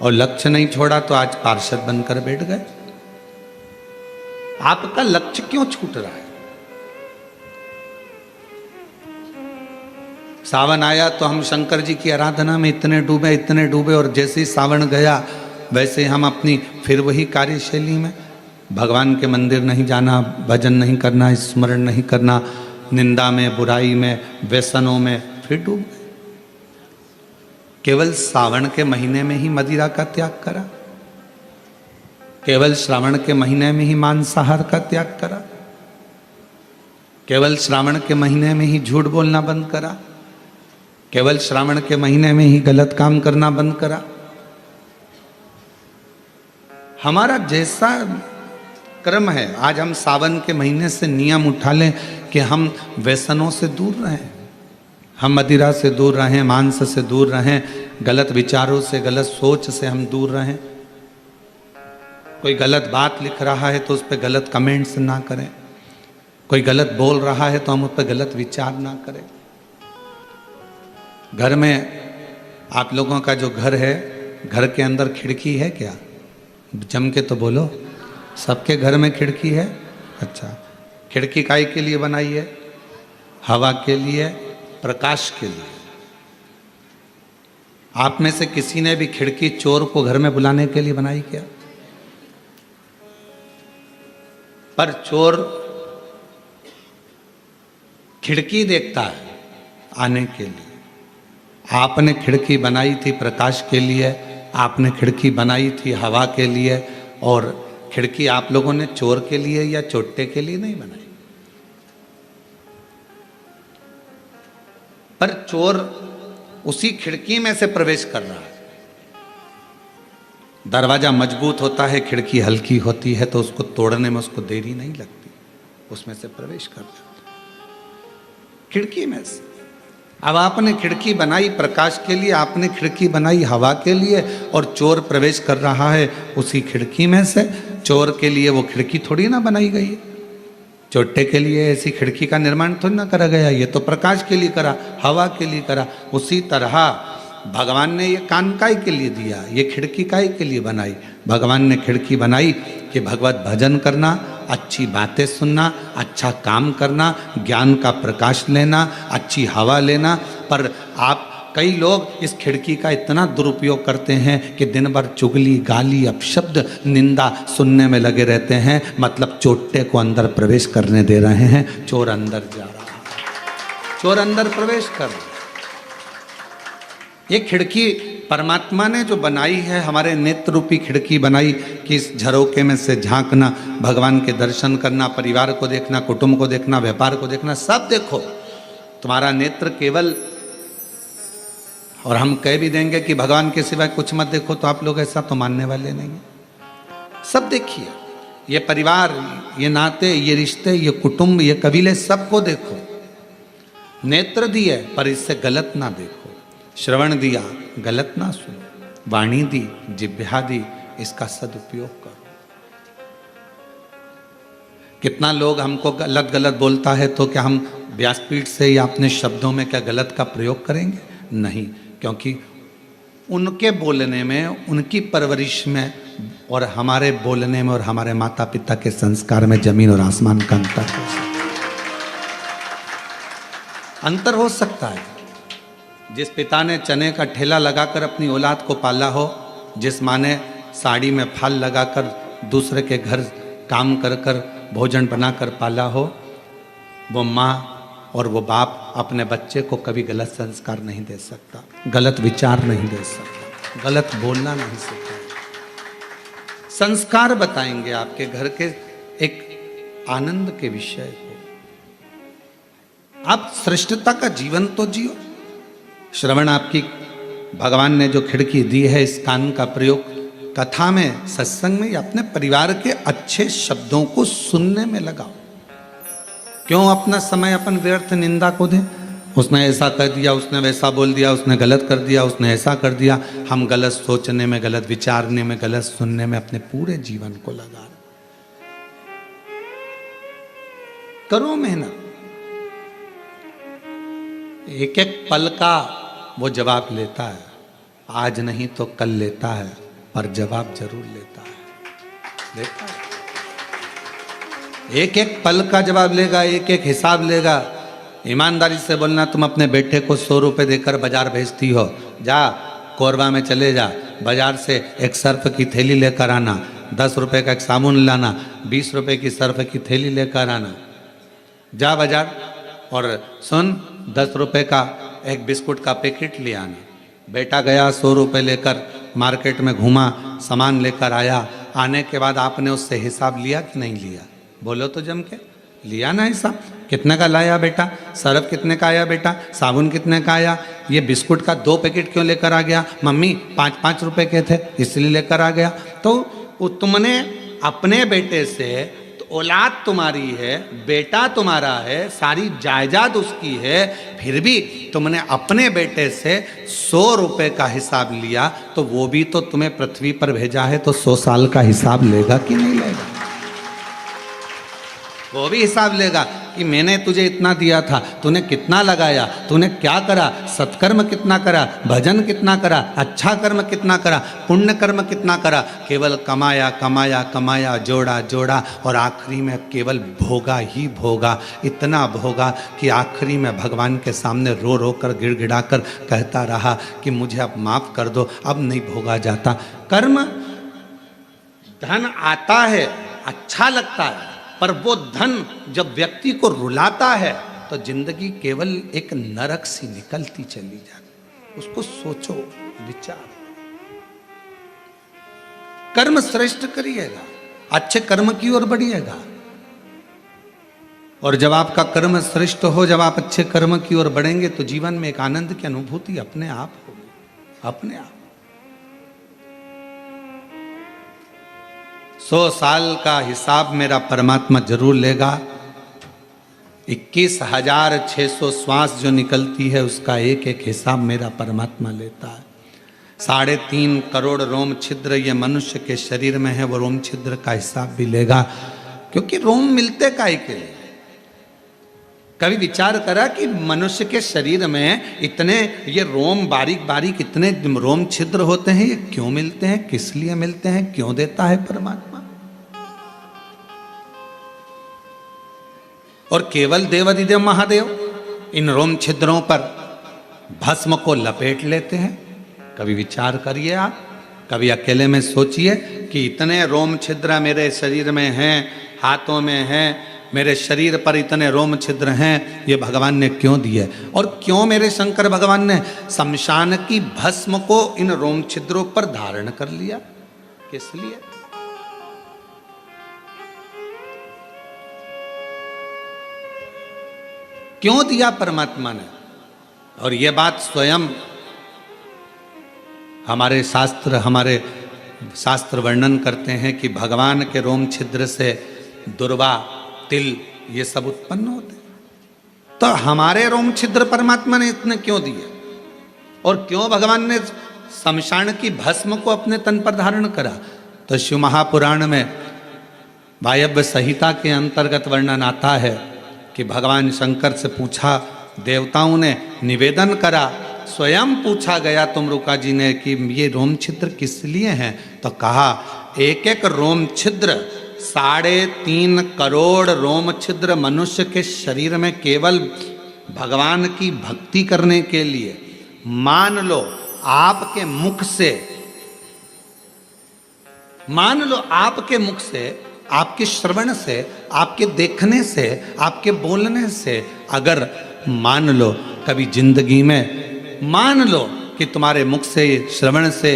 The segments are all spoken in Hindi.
और लक्ष्य नहीं छोड़ा तो आज पार्षद बनकर बैठ गए। आपका लक्ष्य क्यों छूट रहा है? सावन आया तो हम शंकर जी की आराधना में इतने डूबे और जैसे ही सावन गया वैसे हम अपनी फिर वही कार्यशैली में, भगवान के मंदिर नहीं जाना, भजन नहीं करना, स्मरण नहीं करना, निंदा में, बुराई में, व्यसनों में फिर डूब गए। केवल सावन के महीने में ही मदिरा का त्याग करा, केवल श्रावण के महीने में ही मांसाहार का त्याग करा, केवल श्रावण के महीने में ही झूठ बोलना बंद करा, केवल श्रावण के महीने में ही गलत काम करना बंद करा। हमारा जैसा क्रम है, आज हम सावन के महीने से नियम उठा लें कि हम व्यसनों से दूर रहें, हम मदिरा से दूर रहें, मांस से दूर रहें, गलत विचारों से, गलत सोच से हम दूर रहें। कोई गलत बात लिख रहा है तो उस पर गलत कमेंट्स ना करें, कोई गलत बोल रहा है तो हम उस पर गलत विचार ना करें। घर में आप लोगों का जो घर है, घर के अंदर खिड़की है क्या? जम के तो बोलो, सबके घर में खिड़की है। अच्छा, खिड़की काहे के लिए बनाई है? हवा के लिए, प्रकाश के लिए। आप में से किसी ने भी खिड़की चोर को घर में बुलाने के लिए बनाई क्या? पर चोर खिड़की देखता है आने के लिए। आपने खिड़की बनाई थी प्रकाश के लिए, आपने खिड़की बनाई थी हवा के लिए, और खिड़की आप लोगों ने चोर के लिए या चोट्टे के लिए नहीं बनाई। पर चोर उसी खिड़की में से प्रवेश कर रहा है। दरवाजा मजबूत होता है, खिड़की हल्की होती है, तो उसको तोड़ने में उसको देरी नहीं लगती, उसमें से प्रवेश कर जाता है खिड़की में से। अब आपने खिड़की बनाई प्रकाश के लिए, आपने खिड़की बनाई हवा के लिए, और चोर प्रवेश कर रहा है उसी खिड़की में से। चोर के लिए वो खिड़की थोड़ी ना बनाई गई है, चोट्टे के लिए ऐसी खिड़की का निर्माण थोड़ी ना करा गया, ये तो प्रकाश के लिए करा, हवा के लिए करा। उसी तरह भगवान ने ये कान काय के लिए दिया, ये खिड़की काय के लिए बनाई? भगवान ने खिड़की बनाई कि भगवत भजन करना, अच्छी बातें सुनना, अच्छा काम करना, ज्ञान का प्रकाश लेना, अच्छी हवा लेना। पर आप कई लोग इस खिड़की का इतना दुरुपयोग करते हैं कि दिन भर चुगली, गाली, अपशब्द, निंदा सुनने में लगे रहते हैं। मतलब चोट्टे को अंदर प्रवेश करने दे रहे हैं, चोर अंदर जा रहा है, चोर अंदर प्रवेश कर रहा है। ये खिड़की परमात्मा ने जो बनाई है, हमारे नेत्र रूपी खिड़की बनाई कि इस झरोके में से झांकना, भगवान के दर्शन करना, परिवार को देखना, कुटुंब को देखना, व्यापार को देखना, सब देखो। तुम्हारा नेत्र केवल, और हम कह भी देंगे कि भगवान के सिवाय कुछ मत देखो, तो आप लोग ऐसा तो मानने वाले नहीं हैं। सब देखिए, ये परिवार, ये नाते, ये रिश्ते, ये कुटुंब, ये कबीले, सबको देखो। नेत्र दिए पर इससे गलत ना देखो, श्रवण दिया गलत ना सुनो, वाणी दी, जिह्वा दी, इसका सदुपयोग करो। कितना लोग हमको गलत गलत बोलता है तो क्या हम व्यासपीठ से या अपने शब्दों में क्या गलत का प्रयोग करेंगे? नहीं, क्योंकि उनके बोलने में, उनकी परवरिश में और हमारे बोलने में और हमारे माता पिता के संस्कार में जमीन और आसमान का अंतर हो सकता है। जिस पिता ने चने का ठेला लगाकर अपनी औलाद को पाला हो, जिस माँ ने साड़ी में फाल लगाकर दूसरे के घर काम कर कर भोजन बनाकर पाला हो, वो माँ और वो बाप अपने बच्चे को कभी गलत संस्कार नहीं दे सकता, गलत विचार नहीं दे सकता, गलत बोलना नहीं सिखाता। संस्कार बताएंगे आपके घर के एक आनंद के विषय को। आप श्रेष्ठता का जीवन तो जियो। श्रवण आपकी भगवान ने जो खिड़की दी है, इस कान का प्रयोग कथा में, सत्संग में या अपने परिवार के अच्छे शब्दों को सुनने में लगाओ। क्यों अपना समय अपन व्यर्थ निंदा को दें? उसने ऐसा कर दिया, उसने वैसा बोल दिया, उसने गलत कर दिया, उसने ऐसा कर दिया। हम गलत सोचने में, गलत विचारने में, गलत सुनने में अपने पूरे जीवन को लगा रहे। करो मेहनत, एक एक पल का वो जवाब लेता है। आज नहीं तो कल लेता है, पर जवाब जरूर लेता है। देखा, एक एक पल का जवाब लेगा, एक एक हिसाब लेगा। ईमानदारी से बोलना, तुम अपने बेटे को 100 रुपये देकर बाजार भेजती हो, जा कोरबा में चले जा, बाजार से एक सर्फ की थैली लेकर आना, 10 रुपये का एक साबुन लाना, 20 रुपये की सर्फ की थैली लेकर आना, जा बाजार और सुन 10 रुपये का एक बिस्कुट का पैकेट ले आना। बेटा गया 100 रुपये लेकर मार्केट में घूमा, सामान लेकर आया, आने के बाद आपने उससे हिसाब लिया कि नहीं लिया? बोलो तो जम के, लिया ना हिसाब? कितने का लाया बेटा? सर्फ कितने का आया बेटा? साबुन कितने का आया? ये बिस्कुट का 2 पैकेट क्यों लेकर आ गया? मम्मी 5-5 रुपए के थे इसलिए लेकर आ गया। तो तुमने अपने बेटे से, तो औलाद तुम्हारी है, बेटा तुम्हारा है, सारी जायदाद उसकी है, फिर भी तुमने अपने बेटे से 100 रुपए का हिसाब लिया, तो वो भी तो तुम्हें पृथ्वी पर भेजा है, तो 100 साल का हिसाब लेगा कि नहीं लेगा? वो भी हिसाब लेगा कि मैंने तुझे इतना दिया था, तूने कितना लगाया, तूने क्या करा, सत्कर्म कितना करा, भजन कितना करा, अच्छा कर्म कितना करा, पुण्य कर्म कितना करा। केवल कमाया कमाया कमाया, जोड़ा जोड़ा, और आखिरी में केवल भोगा ही भोगा, इतना भोगा कि आखिरी में भगवान के सामने रो रो कर गिड़गिड़ा कर कहता रहा कि मुझे अब माफ़ कर दो, अब नहीं भोगा जाता। कर्म, धन आता है, अच्छा लगता है, पर वो धन जब व्यक्ति को रुलाता है तो जिंदगी केवल एक नरक सी निकलती चली जाती। उसको सोचो, विचार, कर्म श्रेष्ठ करिएगा, अच्छे कर्म की ओर बढ़िएगा, और जब आपका कर्म श्रेष्ठ हो, जब आप अच्छे कर्म की ओर बढ़ेंगे तो जीवन में एक आनंद की अनुभूति अपने आप होगी, अपने आप। 100 साल का हिसाब मेरा परमात्मा जरूर लेगा। 21,600 श्वास जो निकलती है उसका एक एक हिसाब मेरा परमात्मा लेता है। 3.5 करोड़ रोम छिद्र ये मनुष्य के शरीर में है, वो रोम छिद्र का हिसाब भी लेगा, क्योंकि रोम मिलते काहे के लिए? कभी विचार करा कि मनुष्य के शरीर में इतने ये रोम बारीक बारीक इतने रोम छिद्र होते हैं, ये क्यों मिलते हैं, किस लिए मिलते हैं, क्यों देता है परमात्मा? और केवल देवादिदेव महादेव इन रोम छिद्रों पर भस्म को लपेट लेते हैं। कभी विचार करिए आप, कभी अकेले में सोचिए कि इतने रोम छिद्र मेरे शरीर में हैं, हाथों में हैं, मेरे शरीर पर इतने रोम छिद्र हैं, ये भगवान ने क्यों दिए? और क्यों मेरे शंकर भगवान ने शमशान की भस्म को इन रोम छिद्रों पर धारण कर लिया? किस लिए? क्यों दिया परमात्मा ने? और ये बात स्वयं हमारे शास्त्र वर्णन करते हैं कि भगवान के रोम छिद्र से दुर्वा, तिल ये सब उत्पन्न होते हैं। तो हमारे रोम छिद्र परमात्मा ने इतने क्यों दिए? और क्यों भगवान ने शमशान की भस्म को अपने तन पर धारण करा? तो शिव महापुराण में वायव्य संहिता के अंतर्गत वर्णन आता है कि भगवान शंकर से पूछा, देवताओं ने निवेदन करा, स्वयं पूछा गया तुमरुका जी ने कि ये रोम छिद्र किस लिए हैं? तो कहा एक एक रोम छिद्र 3.5 करोड़ रोम छिद्र मनुष्य के शरीर में केवल भगवान की भक्ति करने के लिए। मान लो आपके मुख से, आपके श्रवण से, आपके देखने से, आपके बोलने से, अगर मान लो कभी जिंदगी में मान लो कि तुम्हारे मुख से, श्रवण से,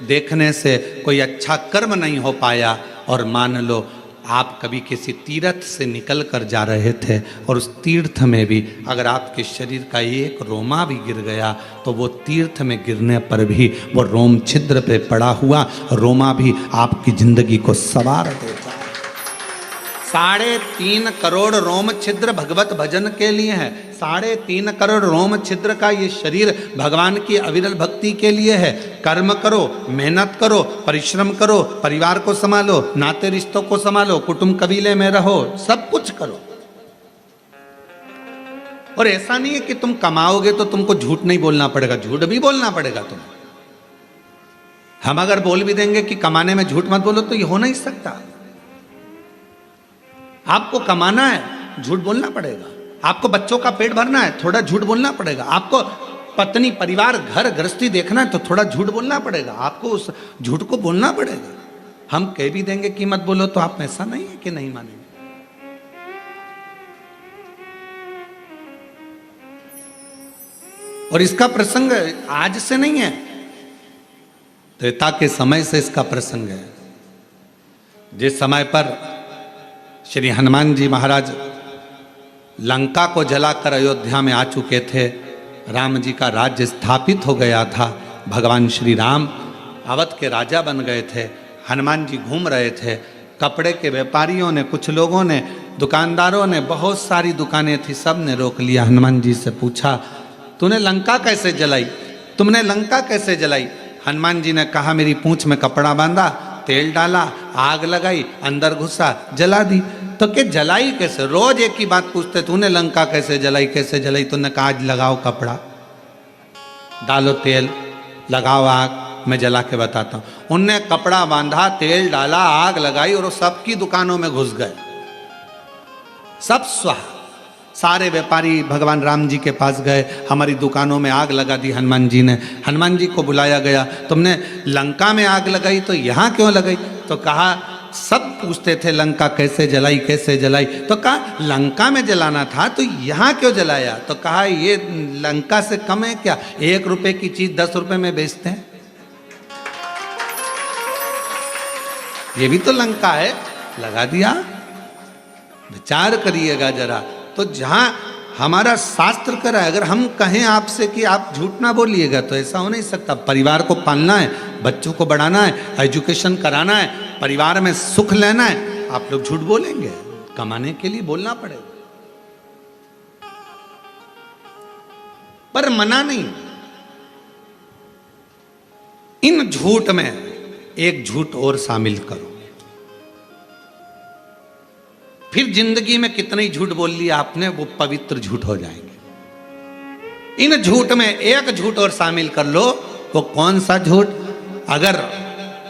देखने से कोई अच्छा कर्म नहीं हो पाया, और मान लो आप कभी किसी तीर्थ से निकल कर जा रहे थे और उस तीर्थ में भी अगर आपके शरीर का एक रोमा भी गिर गया तो वो तीर्थ में गिरने पर भी वो रोम छिद्र पे पड़ा हुआ रोमा भी आपकी जिंदगी को संवार देता है। 3.5 करोड़ रोम छिद्र भगवत भजन के लिए है। 3.5 करोड़ रोम छिद्र का ये शरीर भगवान की अविरल भक्ति के लिए है। कर्म करो, मेहनत करो, परिश्रम करो, परिवार को संभालो, नाते रिश्तों को संभालो, कुटुंब कबीले में रहो, सब कुछ करो। और ऐसा नहीं है कि तुम कमाओगे तो तुमको झूठ नहीं बोलना पड़ेगा, झूठ भी बोलना पड़ेगा तुम्हें। हम अगर बोल भी देंगे कि कमाने में झूठ मत बोलो तो ये हो नहीं सकता। आपको कमाना है, झूठ बोलना पड़ेगा। आपको बच्चों का पेट भरना है, थोड़ा झूठ बोलना पड़ेगा। आपको पत्नी, परिवार, घर गृहस्थी देखना है तो थोड़ा झूठ बोलना पड़ेगा। आपको उस झूठ को बोलना पड़ेगा। हम कह भी देंगे कि मत बोलो तो आप ऐसा नहीं है कि नहीं मानेंगे। और इसका प्रसंग आज से नहीं है, त्रेता के समय से इसका प्रसंग है। जिस समय पर श्री हनुमान जी महाराज लंका को जलाकर अयोध्या में आ चुके थे, राम जी का राज्य स्थापित हो गया था, भगवान श्री राम अवध के राजा बन गए थे। हनुमान जी घूम रहे थे। कपड़े के व्यापारियों ने, कुछ लोगों ने, दुकानदारों ने, बहुत सारी दुकानें थी, सब ने रोक लिया। हनुमान जी से पूछा, तूने लंका कैसे जलाई? तुमने लंका कैसे जलाई? हनुमान जी ने कहा, मेरी पूंछ में कपड़ा बांधा, तेल डाला, आग लगाई, अंदर घुसा, जला दी। तो क्या जलाई कैसे? रोज एक ही बात पूछते, तूने लंका कैसे जलाई, कैसे जलाई? तूने कहा, आज लगाओ कपड़ा, डालो तेल, लगाओ आग, मैं जला के बताता हूं। उनने कपड़ा बांधा, तेल डाला, आग लगाई और सबकी दुकानों में घुस गए। सब स्वाहा। सारे व्यापारी भगवान राम जी के पास गए, हमारी दुकानों में आग लगा दी हनुमान जी ने। हनुमान जी को बुलाया गया, तुमने लंका में आग लगाई तो यहाँ क्यों लगाई? तो कहा, सब पूछते थे लंका कैसे जलाई, कैसे जलाई। तो कहा, लंका में जलाना था तो यहाँ क्यों जलाया? तो कहा, ये लंका से कम है क्या? 1 रुपए की चीज 10 रुपए में बेचते हैं, ये भी तो लंका है, लगा दिया। विचार करिएगा जरा। तो जहां हमारा शास्त्र करा है, अगर हम कहें आपसे कि आप झूठ ना बोलिएगा तो ऐसा हो नहीं सकता। परिवार को पालना है, बच्चों को बढ़ाना है, एजुकेशन कराना है, परिवार में सुख लेना है, आप लोग झूठ बोलेंगे? कमाने के लिए बोलना पड़ेगा, पर मना नहीं। इन झूठ में एक झूठ और शामिल करो, फिर जिंदगी में कितने झूठ बोल लिया आपने, वो पवित्र झूठ हो जाएंगे। इन झूठ में एक झूठ और शामिल कर लो। वो कौन सा झूठ? अगर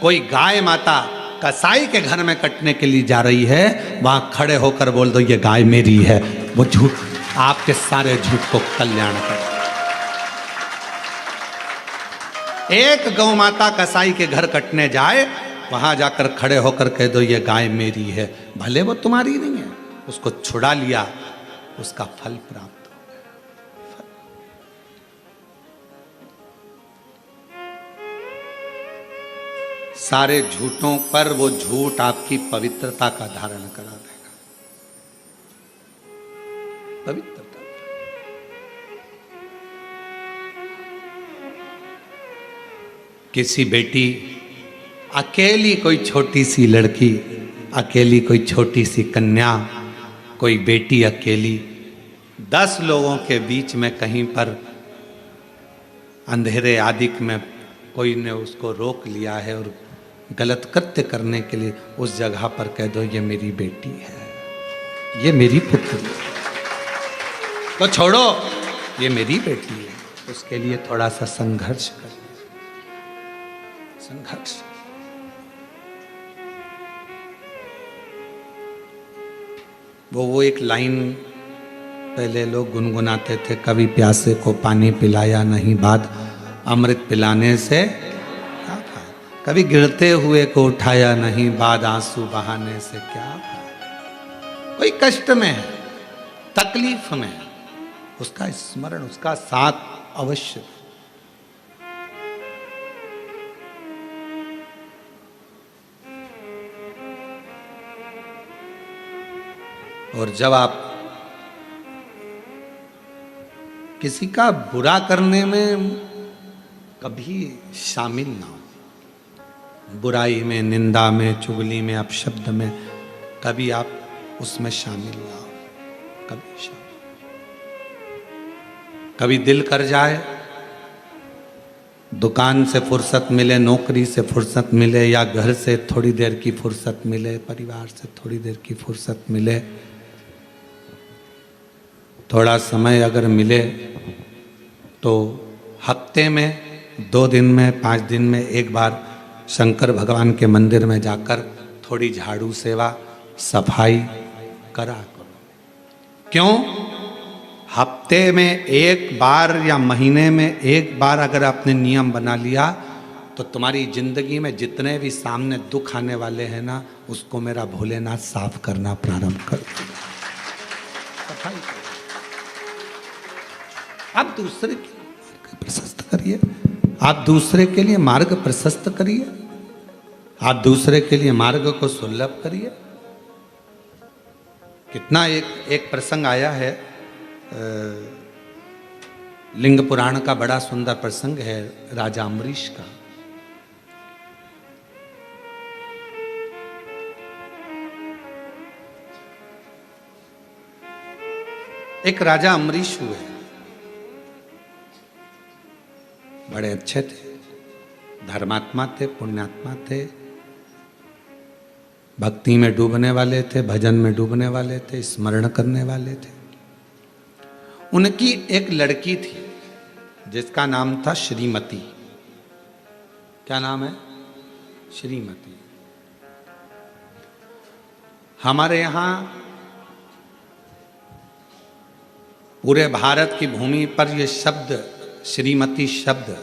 कोई गाय माता कसाई के घर में कटने के लिए जा रही है, वहां खड़े होकर बोल दो, ये गाय मेरी है। वो झूठ आपके सारे झूठ को कल्याण कर। एक गौ माता कसाई के घर कटने जाए, वहां जाकर खड़े होकर कह दो, ये गाय मेरी है। भले वो तुम्हारी नहीं है, उसको छुड़ा लिया, उसका फल प्राप्त हो गया। सारे झूठों पर वो झूठ आपकी पवित्रता का धारण करा देगा। पवित्रता। किसी बेटी, अकेली कोई छोटी सी लड़की, अकेली कोई छोटी सी कन्या, कोई बेटी अकेली 10 लोगों के बीच में कहीं पर अंधेरे आदिक में कोई ने उसको रोक लिया है और गलत कृत्य करने के लिए उस जगह पर कह दो, ये मेरी बेटी है, ये मेरी पुत्री है, तो छोड़ो, ये मेरी बेटी है। उसके लिए थोड़ा सा संघर्ष कर, संघर्ष। वो एक लाइन पहले लोग गुनगुनाते थे, कभी प्यासे को पानी पिलाया नहीं, बाद अमृत पिलाने से क्या खाया। कभी गिरते हुए को उठाया नहीं, बाद आंसू बहाने से क्या खाया। कोई कष्ट में है, तकलीफ में है, उसका स्मरण, उसका साथ अवश्य। और जब आप किसी का बुरा करने में कभी शामिल ना हो, बुराई में, निंदा में, चुगली में, अपशब्द में, कभी आप उसमें शामिल ना हो, कभी शामिल। कभी दिल कर जाए, दुकान से फुर्सत मिले, नौकरी से फुर्सत मिले, या घर से थोड़ी देर की फुर्सत मिले, परिवार से थोड़ी देर की फुर्सत मिले, थोड़ा समय अगर मिले तो हफ्ते में, 2 दिन में, 5 दिन में एक बार शंकर भगवान के मंदिर में जाकर थोड़ी झाड़ू सेवा सफाई करा करो। क्यों? हफ्ते में एक बार या महीने में एक बार अगर आपने नियम बना लिया तो तुम्हारी जिंदगी में जितने भी सामने दुख आने वाले हैं ना, उसको मेरा भोलेनाथ साफ करना प्रारंभ कर देगा। सफाई करो। आप दूसरे के लिए मार्ग प्रशस्त करिए, आप दूसरे के लिए मार्ग प्रशस्त करिए, आप दूसरे के लिए मार्ग को सुलभ करिए। कितना एक प्रसंग आया है, लिंग पुराण का बड़ा सुंदर प्रसंग है राजा अम्बरीश का। एक राजा अम्बरीश हुए, बड़े अच्छे थे, धर्मात्मा थे, पुण्यात्मा थे, भक्ति में डूबने वाले थे, भजन में डूबने वाले थे, स्मरण करने वाले थे। उनकी एक लड़की थी जिसका नाम था श्रीमती। क्या नाम है? श्रीमती। हमारे यहां पूरे भारत की भूमि पर यह शब्द श्रीमती शब्द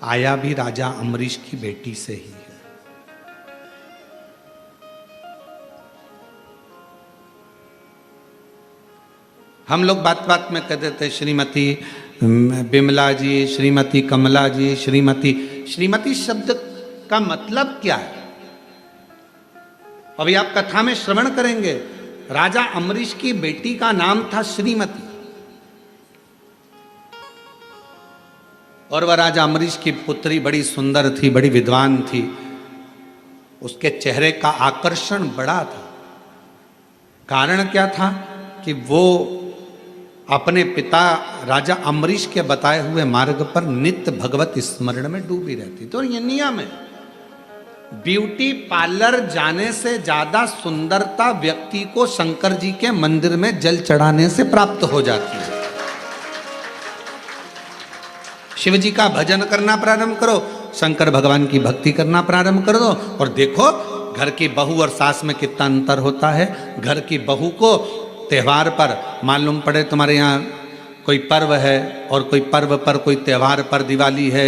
आया भी राजा अम्बरीश की बेटी से ही है। हम लोग बात बात में कह देते श्रीमती बिमला जी, श्रीमती कमला जी, श्रीमती। श्रीमती शब्द का मतलब क्या है? अभी आप कथा में श्रवण करेंगे, राजा अम्बरीश की बेटी का नाम था श्रीमती। और वह राजा अम्बरीश की पुत्री बड़ी सुंदर थी, बड़ी विद्वान थी, उसके चेहरे का आकर्षण बड़ा था। कारण क्या था कि वो अपने पिता राजा अम्बरीश के बताए हुए मार्ग पर नित्य भगवत स्मरण में डूबी रहती। तो ये नियम है, ब्यूटी पार्लर जाने से ज्यादा सुंदरता व्यक्ति को शंकर जी के मंदिर में जल चढ़ाने से प्राप्त हो जाती है। शिव जी का भजन करना प्रारंभ करो, शंकर भगवान की भक्ति करना प्रारंभ कर दो, और देखो घर की बहू और सास में कितना अंतर होता है। घर की बहू को त्योहार पर मालूम पड़े तुम्हारे यहाँ कोई पर्व है, और कोई पर्व पर, कोई त्यौहार पर, दिवाली है,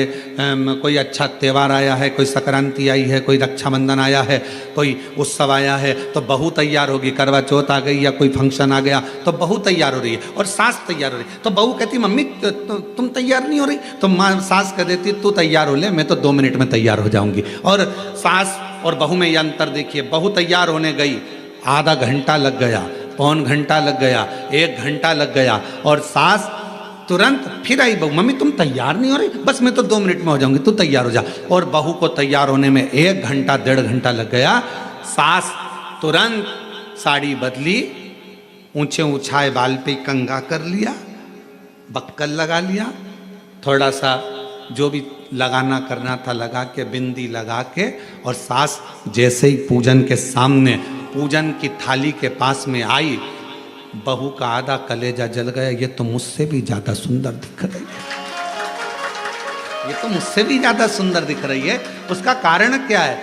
कोई अच्छा त्यौहार आया है, कोई संक्रांति आई है, कोई रक्षाबंधन आया है, कोई उत्सव आया है, तो बहू तैयार होगी। करवा चौथ आ गई या कोई फंक्शन आ गया तो बहू तैयार हो रही है और सास तैयार हो रही है। तो बहू कहती मम्मी तुम तैयार नहीं हो रही, तो माँ सास कह देती तू तैयार हो ले, मैं तो 2 मिनट में तैयार हो जाऊंगी। और सास और बहू में ये अंतर देखिए, बहू तैयार होने गई, आधा घंटा लग गया, पौन घंटा लग गया, 1 घंटा लग गया, और सास तुरंत फिर आई, बहू मम्मी तुम तैयार नहीं हो रही, बस मैं तो 2 मिनट में हो जाऊंगी, तू तैयार हो जा। और बहू को तैयार होने में 1 घंटा 1.5 घंटा लग गया। सास तुरंत साड़ी बदली, ऊंचे ऊंचाए बाल पे कंघा कर लिया, बक्कल लगा लिया, थोड़ा सा जो भी लगाना करना था लगा के, बिंदी लगा के, और सास जैसे ही पूजन के सामने, पूजन की थाली के पास में आई, बहू का आधा कलेजा जल गया। ये तो मुझसे भी ज्यादा सुंदर दिख रही है, ये तो मुझसे भी ज्यादा सुंदर दिख रही है। उसका कारण क्या है?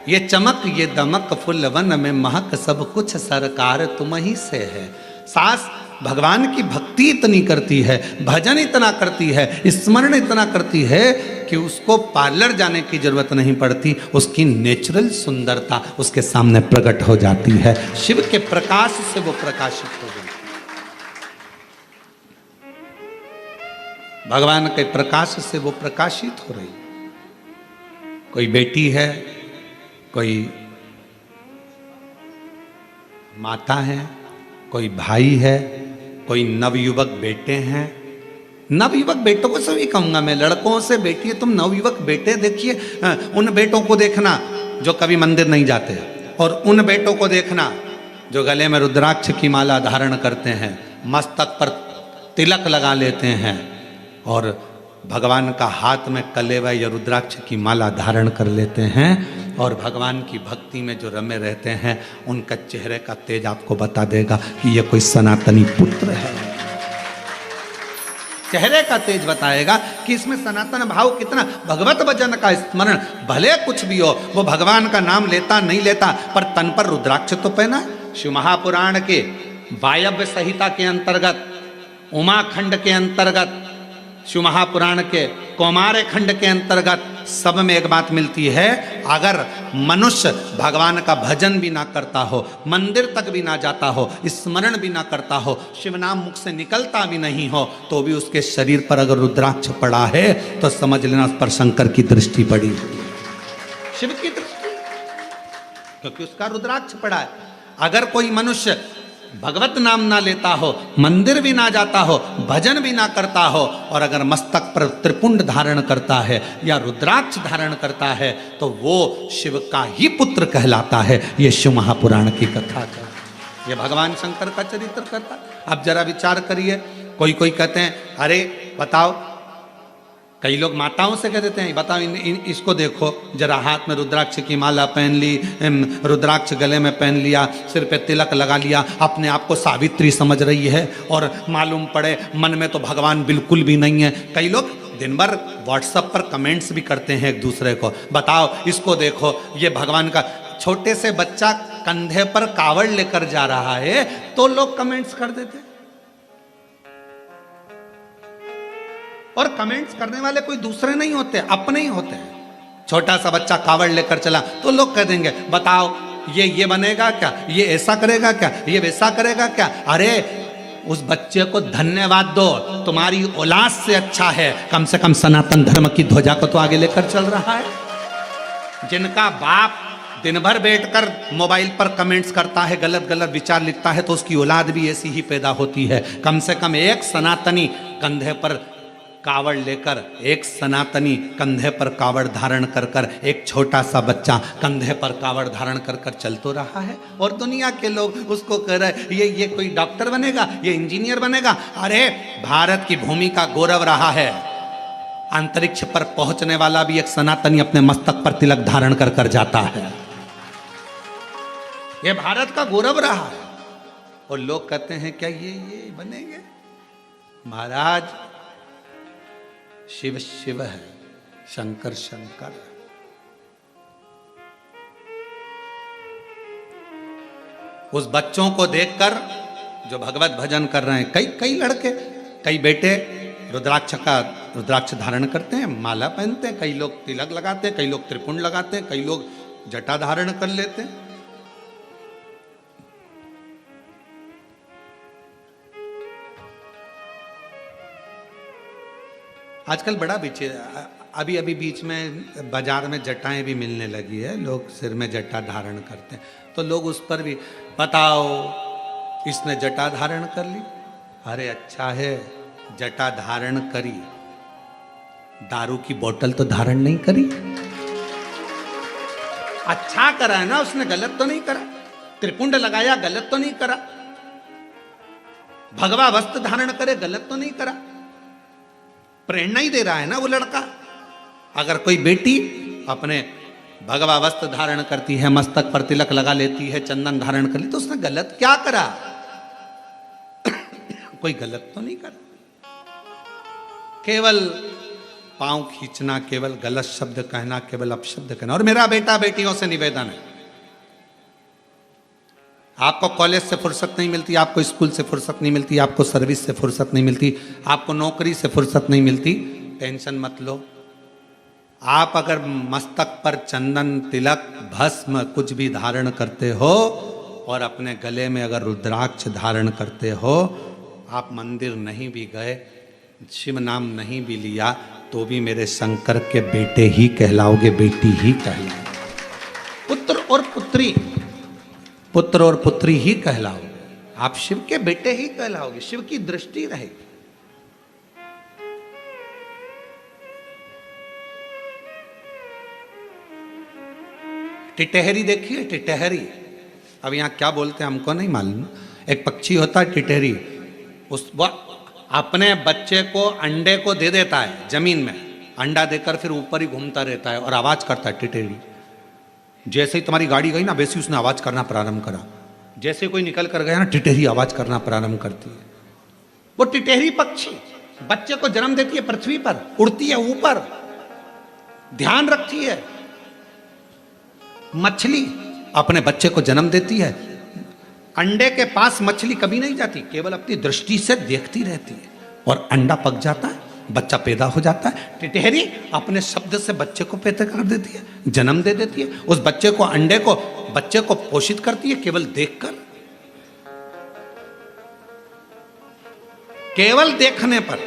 ये चमक, ये दमक, फुलवन में महक, सब कुछ सरकार तुम ही से है। सास भगवान की भक्ति इतनी करती है, भजन इतना करती है, स्मरण इतना करती है कि उसको पार्लर जाने की जरूरत नहीं पड़ती, उसकी नेचुरल सुंदरता उसके सामने प्रकट हो जाती है। शिव के प्रकाश से वो प्रकाशित हो जाती है, भगवान के प्रकाश से वो प्रकाशित हो रही। कोई बेटी है, कोई माता है, कोई भाई है, कोई नवयुवक बेटे हैं। नवयुवक बेटों को सभी कहूंगा मैं, लड़कों से बेटी, तुम नवयुवक बेटे देखिए, उन बेटों को देखना जो कभी मंदिर नहीं जाते, और उन बेटों को देखना जो गले में रुद्राक्ष की माला धारण करते हैं, मस्तक पर तिलक लगा लेते हैं, और भगवान का हाथ में कलेवा या रुद्राक्ष की माला धारण कर लेते हैं, और भगवान की भक्ति में जो रमे रहते हैं, उनका चेहरे का तेज आपको बता देगा कि ये कोई सनातनी पुत्र है। चेहरे का तेज बताएगा कि इसमें सनातन भाव कितना। भगवत भजन का स्मरण, भले कुछ भी हो, वो भगवान का नाम लेता नहीं लेता, पर तन पर रुद्राक्ष तो पहना है। शिव महापुराण के वायव्य संहिता के अंतर्गत, उमाखंड के अंतर्गत, शिव महापुराण के कौमार खंड के अंतर्गत सब में एक बात मिलती है, अगर मनुष्य भगवान का भजन भी ना करता हो, मंदिर तक भी ना जाता हो, स्मरण भी ना करता हो, शिव नाम मुख से निकलता भी नहीं हो, तो भी उसके शरीर पर अगर रुद्राक्ष पड़ा है तो समझ लेना उस पर शंकर की दृष्टि पड़ी, शिव की दृष्टि, क्योंकि उसका रुद्राक्ष पड़ा है। अगर कोई मनुष्य भगवत नाम ना लेता हो, मंदिर भी ना जाता हो, भजन भी ना करता हो, और अगर मस्तक पर त्रिपुंड धारण करता है या रुद्राक्ष धारण करता है, तो वो शिव का ही पुत्र कहलाता है। ये शिव महापुराण की कथा का, ये भगवान शंकर का चरित्र कथा। अब जरा विचार करिए, कोई कोई कहते हैं अरे बताओ, कई लोग माताओं से कह देते हैं बताओ इसको देखो जरा, हाथ में रुद्राक्ष की माला पहन ली, रुद्राक्ष गले में पहन लिया, सिर पे तिलक लगा लिया, अपने आप को सावित्री समझ रही है, और मालूम पड़े मन में तो भगवान बिल्कुल भी नहीं है। कई लोग दिन भर व्हाट्सएप पर कमेंट्स भी करते हैं एक दूसरे को, बताओ इसको देखो, ये भगवान का। छोटे से बच्चा कंधे पर कावड़ लेकर जा रहा है तो लोग कमेंट्स कर देते हैं, और कमेंट्स करने वाले कोई दूसरे नहीं होते, अपने ही होते हैं। छोटा सा बच्चा कावड़ लेकर चला तो लोग कह देंगे बताओ ये बनेगा क्या, ये ऐसा करेगा क्या, ये वैसा करेगा क्या। अरे उस बच्चे को धन्यवाद दो, तुम्हारी औलाद से अच्छा है, कम से कम सनातन धर्म की ध्वजा को तो आगे लेकर चल रहा है। जिनका बाप दिन भर बैठकर मोबाइल पर कमेंट्स करता है, गलत गलत विचार लिखता है, तो उसकी औलाद भी ऐसी ही पैदा होती है। कम से कम एक सनातनी कंधे पर कावड़ लेकर, एक सनातनी कंधे पर कावड़ धारण कर कर, एक छोटा सा बच्चा कंधे पर कावड़ धारण कर कर चल तो रहा है, और दुनिया के लोग उसको कह रहे ये कोई डॉक्टर बनेगा, ये इंजीनियर बनेगा। अरे भारत की भूमि का गौरव रहा है, अंतरिक्ष पर पहुंचने वाला भी एक सनातनी अपने मस्तक पर तिलक धारण कर कर जाता है। ये भारत का गौरव रहा है, और लोग कहते हैं क्या ये बनेंगे। महाराज शिव शिव है, शंकर शंकर। उस बच्चों को देखकर जो भगवत भजन कर रहे हैं, कई लड़के, कई बेटे रुद्राक्ष धारण करते हैं, माला पहनते हैं, कई लोग तिलक लगाते हैं, कई लोग त्रिपुंड लगाते हैं, कई लोग जटा धारण कर लेते हैं। आजकल बड़ा बीच, अभी बीच में बाजार में जटाएं भी मिलने लगी है, लोग सिर में जटा धारण करते हैं, तो लोग उस पर भी बताओ इसने जटा धारण कर ली। अरे अच्छा है, जटा धारण करी, दारू की बोतल तो धारण नहीं करी। अच्छा करा है ना उसने, गलत तो नहीं करा। त्रिपुंड लगाया, गलत तो नहीं करा। भगवा वस्त्र धारण करे, गलत तो नहीं करा। प्रेरणा ही दे रहा है ना वो लड़का। अगर कोई बेटी अपने भगवा वस्त्र धारण करती है, मस्तक पर तिलक लगा लेती है, चंदन धारण कर ली, तो उसने गलत क्या करा? कोई गलत तो नहीं करा। केवल पांव खींचना, केवल गलत शब्द कहना, केवल अपशब्द कहना। और मेरा बेटा बेटियों से निवेदन है, आपको कॉलेज से फुर्सत नहीं मिलती, आपको स्कूल से फुर्सत नहीं मिलती, आपको सर्विस से फुर्सत नहीं मिलती, आपको नौकरी से फुर्सत नहीं मिलती, टेंशन मत लो। आप अगर मस्तक पर चंदन, तिलक, भस्म कुछ भी धारण करते हो, और अपने गले में अगर रुद्राक्ष धारण करते हो, आप मंदिर नहीं भी गए, शिव नाम नहीं भी लिया, तो भी मेरे शंकर के बेटे ही कहलाओगे, बेटी ही कहलाओगे। पुत्र और पुत्री, पुत्र और पुत्री ही कहलाओगे, आप शिव के बेटे ही कहलाओगे, शिव की दृष्टि रहेगी। टिटहरी देखिए, टिटहरी, अब यहां क्या बोलते हैं हमको नहीं मालूम। एक पक्षी होता है टिटहरी, उस अपने बच्चे को अंडे को दे देता है जमीन में, अंडा देकर फिर ऊपर ही घूमता रहता है और आवाज करता है टिटहरी। जैसे ही तुम्हारी गाड़ी गई ना, वैसे ही उसने आवाज करना प्रारंभ करा। जैसे कोई निकल कर गया ना, टिटहरी आवाज करना प्रारंभ करती है। वो टिटहरी पक्षी बच्चे को जन्म देती है पृथ्वी पर, उड़ती है ऊपर, ध्यान रखती है। मछली अपने बच्चे को जन्म देती है, अंडे के पास मछली कभी नहीं जाती, केवल अपनी दृष्टि से देखती रहती है और अंडा पक जाता है, बच्चा पैदा हो जाता है। टिटहरी अपने शब्द से बच्चे को पैदा कर देती है, जन्म दे देती है, उस बच्चे को, अंडे को, बच्चे को पोषित करती है केवल देखकर, केवल देखने पर।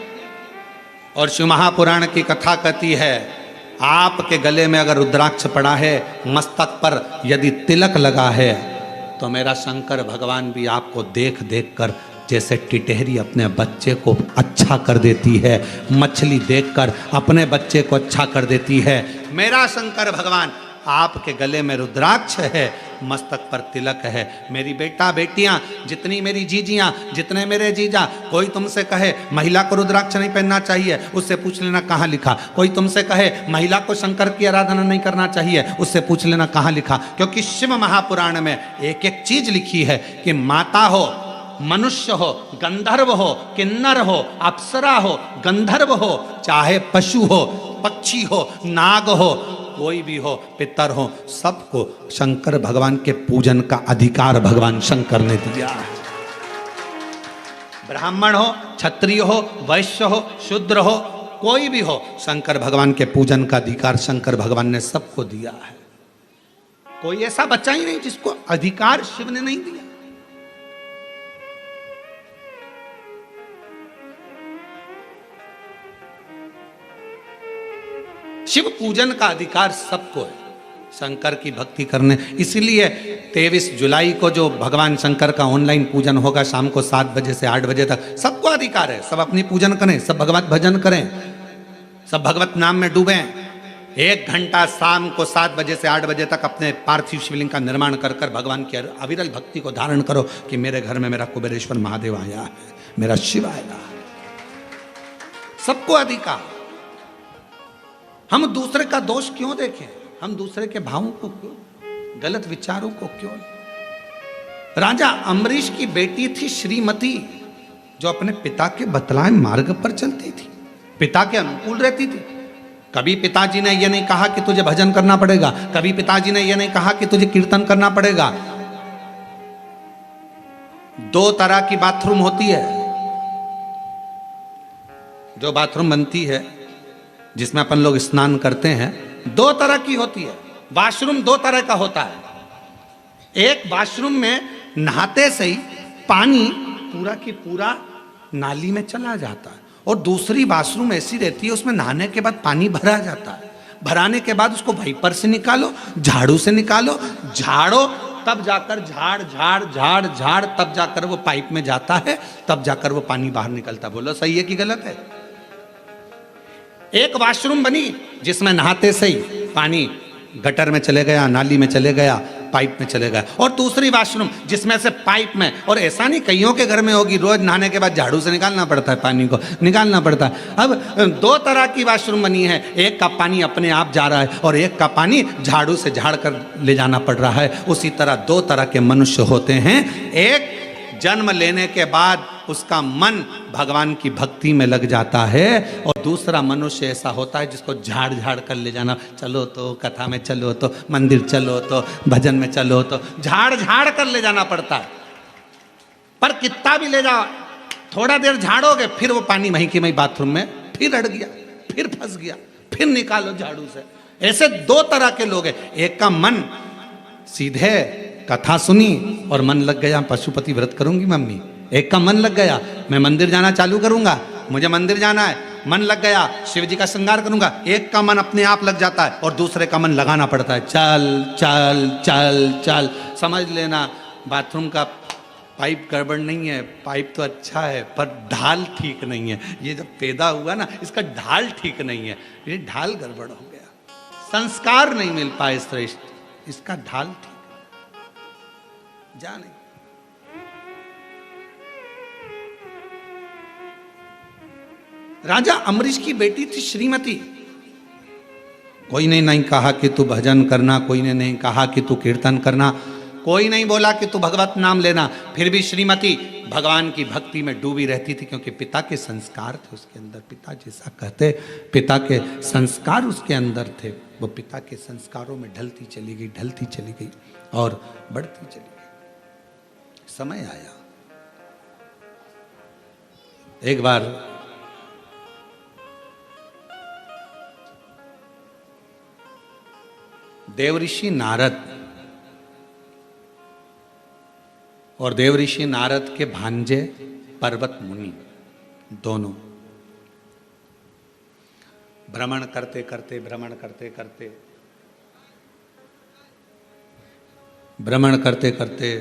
और शिव महापुराण की कथा कहती है, आपके गले में अगर रुद्राक्ष पड़ा है, मस्तक पर यदि तिलक लगा है, तो मेरा शंकर भगवान भी आपको देख देख कर, जैसे टिटहरी अपने बच्चे को अच्छा कर देती है, मछली देखकर अपने बच्चे को अच्छा कर देती है, मेरा शंकर भगवान आपके गले में रुद्राक्ष है, मस्तक पर तिलक है। मेरी बेटा बेटियां, जितनी मेरी जीजियां, जितने मेरे जीजा, कोई तुमसे कहे महिला को रुद्राक्ष नहीं पहनना चाहिए, उससे पूछ लेना कहाँ लिखा। कोई तुमसे कहे महिला को शंकर की आराधना नहीं करना चाहिए, उससे पूछ लेना कहाँ लिखा। क्योंकि शिव महापुराण में एक एक चीज लिखी है कि माता हो, मनुष्य हो, गंधर्व हो, किन्नर हो, अप्सरा हो, गंधर्व हो, चाहे पशु हो, पक्षी हो, नाग हो, कोई भी हो, पितर हो, सबको शंकर भगवान के पूजन का अधिकार भगवान शंकर ने दिया है। ब्राह्मण हो, क्षत्रिय हो, वैश्य हो, शूद्र हो, कोई भी हो, शंकर भगवान के पूजन का अधिकार शंकर भगवान ने सबको दिया है। कोई ऐसा बच्चा ही नहीं जिसको अधिकार शिव ने नहीं दिया। शिव पूजन का अधिकार सबको है, शंकर की भक्ति करने। इसलिए 23 जुलाई को जो भगवान शंकर का ऑनलाइन पूजन होगा, शाम को 7 बजे से 8 बजे तक, सबको अधिकार है, सब अपनी पूजन करें, सब भगवत भजन करें, सब भगवत नाम में डूबें। 1 घंटा शाम को 7 बजे से 8 बजे तक अपने पार्थिव शिवलिंग का निर्माण कर कर भगवान की अविरल भक्ति को धारण करो कि मेरे घर में मेरा कुबेरेश्वर महादेव आया है, मेरा शिव आया है। सबको अधिकार। हम दूसरे का दोष क्यों देखें? हम दूसरे के भावों को क्यों, गलत विचारों को क्यों? राजा अम्बरीश की बेटी थी श्रीमती, जो अपने पिता के बतलाए मार्ग पर चलती थी, पिता के अनुकूल रहती थी। कभी पिताजी ने यह नहीं कहा कि तुझे भजन करना पड़ेगा, कभी पिताजी ने यह नहीं कहा कि तुझे कीर्तन करना पड़ेगा। 2 तरह की बाथरूम होती है, जो बाथरूम बनती है जिसमें अपन लोग स्नान करते हैं, 2 तरह की होती है। वॉशरूम 2 तरह का होता है। एक वॉशरूम में नहाते से ही पानी पूरा की पूरा नाली में चला जाता है, और दूसरी वॉशरूम ऐसी रहती है, उसमें नहाने के बाद पानी भरा जाता है। भराने के बाद उसको वाइपर से निकालो, झाड़ू से निकालो, झाड़ो, तब जाकर झाड़ झाड़ झाड़ झाड़, तब जाकर वो पाइप में जाता है, तब जाकर वो पानी बाहर निकलता। बोलो सही है कि गलत है? एक वॉशरूम बनी जिसमें नहाते से ही पानी गटर में चले गया, नाली में चले गया, पाइप में चले गया, और दूसरी वॉशरूम जिसमें से पाइप में, और ऐसा नहीं कईयों के घर में होगी, रोज नहाने के बाद झाड़ू से निकालना पड़ता है, पानी को निकालना पड़ता है। अब 2 तरह की वॉशरूम बनी है, एक का पानी अपने आप जा रहा है और एक का पानी झाड़ू से झाड़ कर ले जाना पड़ रहा है। उसी तरह 2 तरह के मनुष्य होते हैं। एक जन्म लेने के बाद उसका मन भगवान की भक्ति में लग जाता है, और दूसरा मनुष्य ऐसा होता है जिसको झाड़ झाड़ कर ले जाना, चलो तो कथा में, चलो तो मंदिर, चलो तो भजन में, चलो तो झाड़ झाड़ कर ले जाना पड़ता है। पर कितना भी ले जाओ, थोड़ा देर झाड़ोगे, फिर वो पानी वहीं की वहीं बाथरूम में फिर अड़ गया, फिर फंस गया, फिर निकालो झाड़ू से। ऐसे 2 तरह के लोग हैं। एक का मन सीधे कथा सुनी और मन लग गया, पशुपति व्रत करूंगी मम्मी। एक का मन लग गया, मैं मंदिर जाना चालू करूंगा, मुझे मंदिर जाना है, मन लग गया, शिव जी का श्रृंगार करूंगा। एक का मन अपने आप लग जाता है और दूसरे का मन लगाना पड़ता है, चल चल चल चल। समझ लेना, बाथरूम का पाइप गड़बड़ नहीं है, पाइप तो अच्छा है, पर ढाल ठीक नहीं है। ये जब पैदा हुआ ना, इसका ढाल ठीक नहीं है, ये ढाल गड़बड़ हो गया, संस्कार नहीं मिल पाए श्रेष्ठ, इसका ढाल ठीक जा नहीं। राजा अम्बरीश की बेटी थी श्रीमती। कोई ने नहीं कहा कि तू भजन करना, कोई ने नहीं कहा कि तू कीर्तन करना, कोई नहीं बोला कि तू भगवत नाम लेना। फिर भी श्रीमती भगवान की भक्ति में डूबी रहती थी, क्योंकि पिता के संस्कार थे उसके अंदर। पिता जैसा कहते, पिता के संस्कार उसके अंदर थे। वो पिता के संस्कारों में ढलती चली गई, ढलती चली गई और बढ़ती चली गई। समय आया, एक बार देवऋषि नारद और देवऋषि नारद के भांजे पर्वत मुनि दोनों भ्रमण करते करते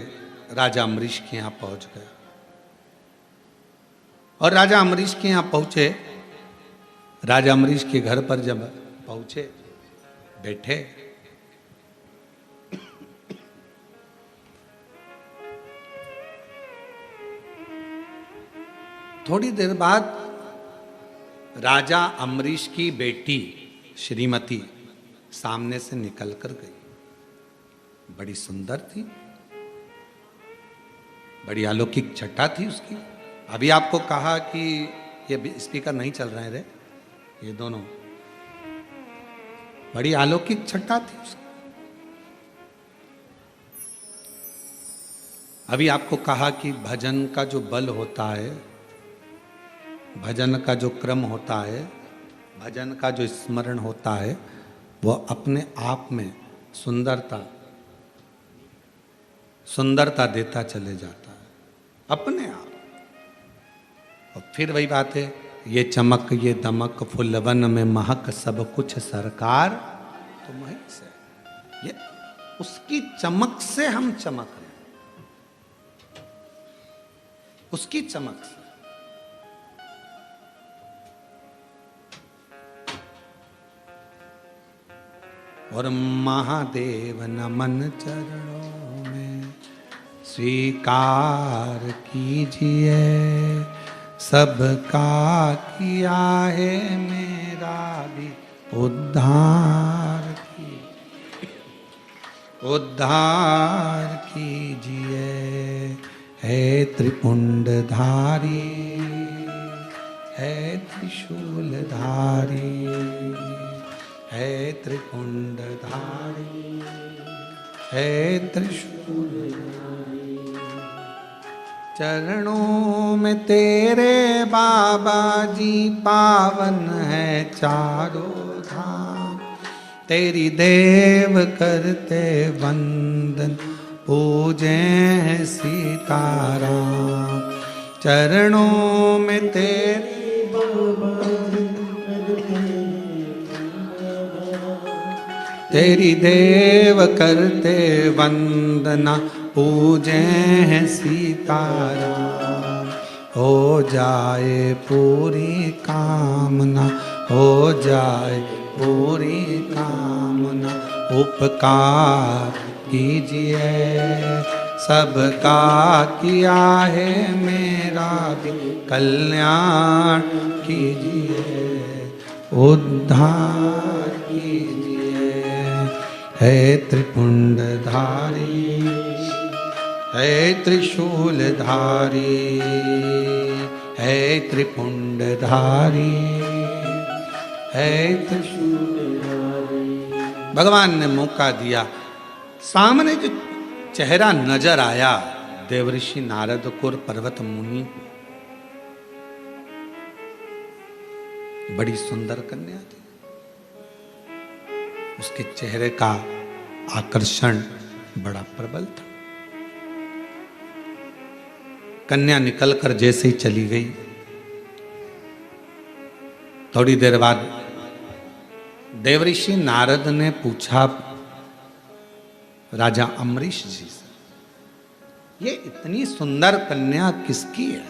राजा अम्बरीश के यहां पहुंच गए। और राजा अम्बरीश के यहां पहुंचे, राजा अम्बरीश के घर पर जब पहुंचे, बैठे, थोड़ी देर बाद राजा अम्बरीश की बेटी श्रीमती सामने से निकल कर गई। बड़ी सुंदर थी, बड़ी अलौकिक छटा थी उसकी। अभी आपको कहा कि ये स्पीकर नहीं चल रहे रे, ये दोनों, बड़ी अलौकिक छटा थी उसकी। अभी आपको कहा कि भजन का जो बल होता है, भजन का जो क्रम होता है, भजन का जो स्मरण होता है, वो अपने आप में सुंदरता देता चले जाता है अपने आप। और फिर वही बात है, ये चमक ये दमक फुलवन में महक सब कुछ सरकार तो वहीं से, ये उसकी चमक से हम चमक रहे हैं, उसकी चमक से। और महादेव नमन चरणों में स्वीकार कीजिए, सबका किया है मेरा भी उद्धार कीजिए। है त्रिपुंडधारी, है त्रिशूलधारी, है त्रिपुंडधारी, है त्रिशूलधारी। चरणों में तेरे बाबा जी पावन है चारों धाम, तेरी देव करते वंदन पूजे हैं सीताराम। चरणों में तेरे बाबा तेरी देव करते वंदना पूजे हैं सीताराम। हो जाए पूरी कामना, हो जाए पूरी कामना, उपकार कीजिए, सबका किया है मेरा भी कल्याण कीजिए, उद्धार कीजिए। है त्रिपुंडधारी, है त्रिशूलधारी, है त्रिपुंडधारी, है त्रिशूलधारी। भगवान ने मौका दिया, सामने जो चेहरा नजर आया देवऋषि नारद को और पर्वत मुनि को, बड़ी सुंदर कन्या थी। उसके चेहरे का आकर्षण बड़ा प्रबल था। कन्या निकलकर जैसे ही चली गई, थोड़ी देर बाद देवऋषि नारद ने पूछा राजा अम्बरीश जी से, ये इतनी सुंदर कन्या किसकी है?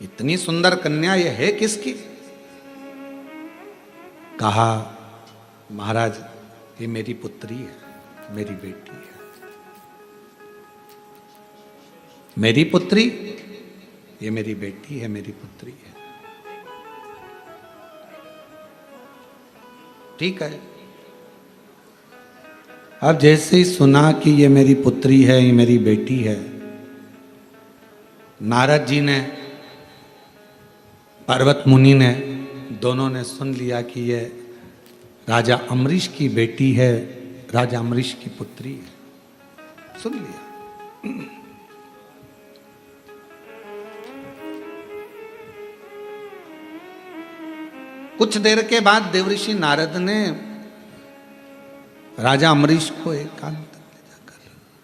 इतनी सुंदर कन्या ये है किसकी? कहा, महाराज ये मेरी पुत्री है, मेरी बेटी है। मेरी पुत्री, ये मेरी बेटी है, मेरी पुत्री है। ठीक है। अब जैसे ही सुना कि ये मेरी पुत्री है, ये मेरी बेटी है, नारद जी ने, पर्वत मुनि ने, दोनों ने सुन लिया कि ये राजा अम्बरीश की बेटी है, राजा अम्बरीश की पुत्री है, सुन लिया। कुछ देर के बाद देवऋषि नारद ने राजा अम्बरीश को एकांत में जाकर,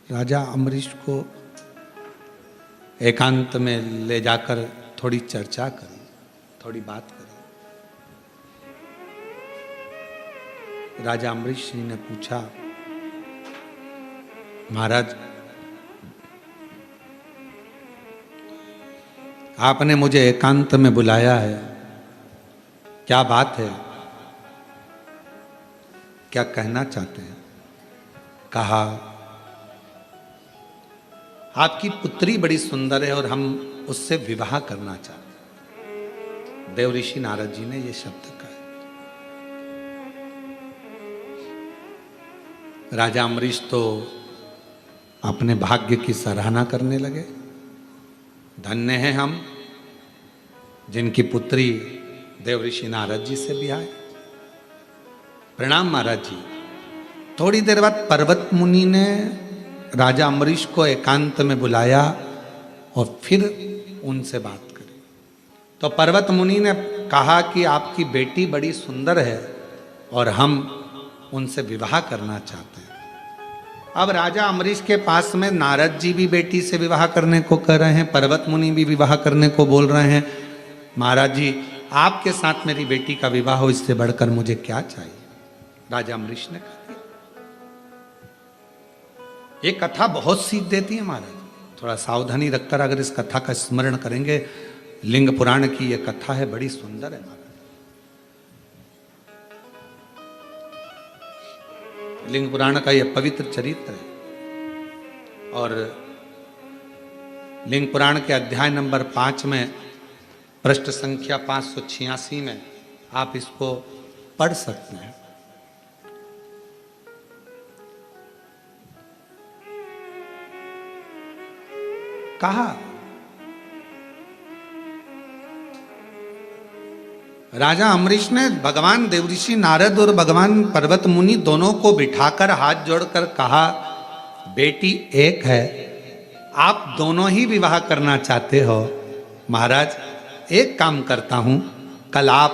राजा अम्बरीश को एकांत में ले जाकर थोड़ी चर्चा करी, थोड़ी बात करी। राजा अम्बरीश जी ने पूछा, महाराज आपने मुझे एकांत में बुलाया है, क्या बात है, क्या कहना चाहते हैं? कहा, आपकी पुत्री बड़ी सुंदर है और हम उससे विवाह करना चाहते हैं। देवऋषि नारद जी ने ये शब्द कहे। राजा अम्बरीश तो अपने भाग्य की सराहना करने लगे। धन्य हैं हम जिनकी पुत्री देवऋषि नारद जी से ब्याह। प्रणाम महाराज जी। थोड़ी देर बाद पर्वत मुनि ने राजा अम्बरीश को एकांत में बुलाया और फिर उनसे बात करी। तो पर्वत मुनि ने कहा कि आपकी बेटी बड़ी सुंदर है और हम उनसे विवाह करना चाहते हैं। अब राजा अम्बरीश के पास में नारद जी भी बेटी से विवाह करने को कह रहे हैं, पर्वत मुनि भी विवाह करने को बोल रहे हैं। महाराज जी आपके साथ मेरी बेटी का विवाह हो, इससे बढ़कर मुझे क्या चाहिए? राजा अम्बरीश ने कहा, ये कथा बहुत सीख देती है महाराज। थोड़ा सावधानी रखकर अगर इस कथा का स्मरण करेंगे, लिंग पुराण की ये कथा है, बड़ी सुंदर है महाराज। लिंग पुराण का यह पवित्र चरित्र है और लिंग पुराण के अध्याय नंबर 5 में पृष्ठ संख्या 586 में आप इसको पढ़ सकते हैं। कहा, राजा अम्बरीश ने भगवान देवऋषि नारद और भगवान पर्वत मुनि दोनों को बिठाकर हाथ जोड़कर कहा, बेटी एक है, आप दोनों ही विवाह करना चाहते हो। महाराज एक काम करता हूं, कल आप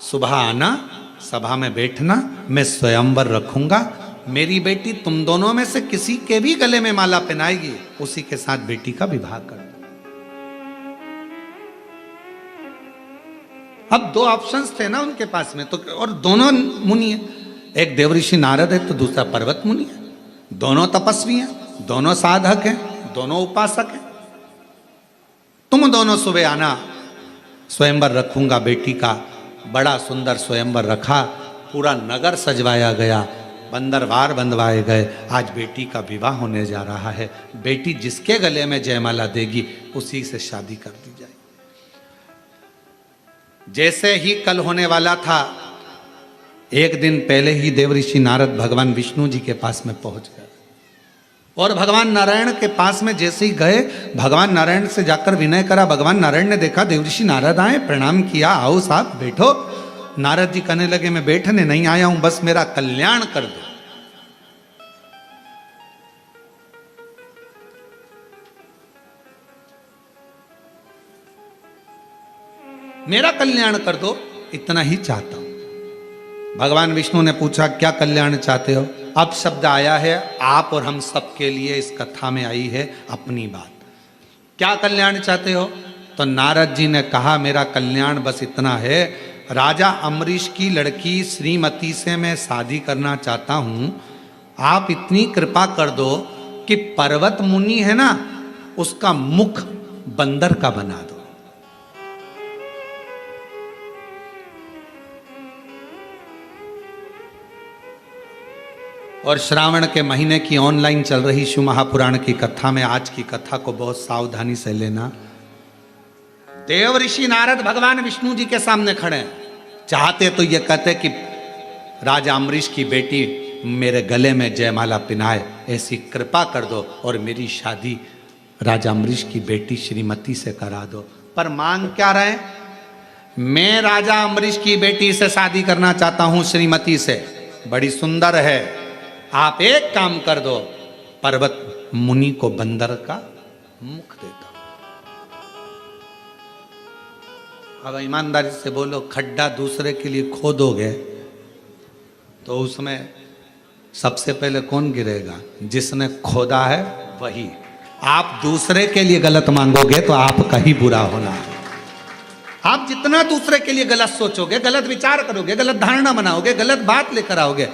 सुबह आना, सभा में बैठना, मैं स्वयंवर रखूंगा। मेरी बेटी तुम दोनों में से किसी के भी गले में माला पहनाएगी, उसी के साथ बेटी का विवाह कर दो। अब दो ऑप्शंस थे ना उनके पास में, तो और दोनों मुनि हैं, एक देवऋषि नारद है तो दूसरा पर्वत मुनि है। दोनों तपस्वी हैं, दोनों साधक हैं, दोनों उपासक हैं। तुम दोनों सुबह आना, स्वयंवर रखूंगा बेटी का। बड़ा सुंदर स्वयंवर रखा, पूरा नगर सजवाया गया, बंदरवार बंधवाए गए। आज बेटी का विवाह होने जा रहा है। बेटी जिसके गले में जयमाला देगी उसी से शादी कर दी जाए। जैसे ही कल होने वाला था, एक दिन पहले ही देवऋषि नारद भगवान विष्णु जी के पास में पहुंच गए और भगवान नारायण के पास में जैसे ही गए, भगवान नारायण से जाकर विनय करा। भगवान नारायण ने देखा देवऋषि नारद आए, प्रणाम किया, आओ साहब बैठो। नारद जी कहने लगे, मैं बैठने नहीं आया हूं, बस मेरा कल्याण कर दो। मेरा कल्याण कर दो, इतना ही चाहता हूं। भगवान विष्णु ने पूछा, क्या कल्याण चाहते हो? अब शब्द आया है आप और हम सब के लिए, इस कथा में आई है अपनी बात। क्या कल्याण चाहते हो? तो नारद जी ने कहा, मेरा कल्याण बस इतना है, राजा अम्बरीश की लड़की श्रीमती से मैं शादी करना चाहता हूं। आप इतनी कृपा कर दो कि पर्वत मुनि है ना, उसका मुख बंदर का बना दो। और श्रावण के महीने की ऑनलाइन चल रही शिव महापुराण की कथा में आज की कथा को बहुत सावधानी से लेना। देव ऋषि नारद भगवान विष्णु जी के सामने खड़े हैं। चाहते तो ये कहते कि राजा अम्बरीश की बेटी मेरे गले में जयमाला पिनाए, ऐसी कृपा कर दो और मेरी शादी राजा अम्बरीश की बेटी श्रीमती से करा दो। पर मांग क्या रहे? मैं राजा अम्बरीश की बेटी से शादी करना चाहता हूं, श्रीमती से, बड़ी सुंदर है, आप एक काम कर दो, पर्वत मुनि को बंदर का मुख दे दो। अब ईमानदारी से बोलो, खड्डा दूसरे के लिए खोदोगे तो उसमें सबसे पहले कौन गिरेगा? जिसने खोदा है वही। आप दूसरे के लिए गलत मांगोगे तो आपका ही बुरा होना है। आप जितना दूसरे के लिए गलत सोचोगे, गलत विचार करोगे, गलत धारणा बनाओगे, गलत बात लेकर आओगे।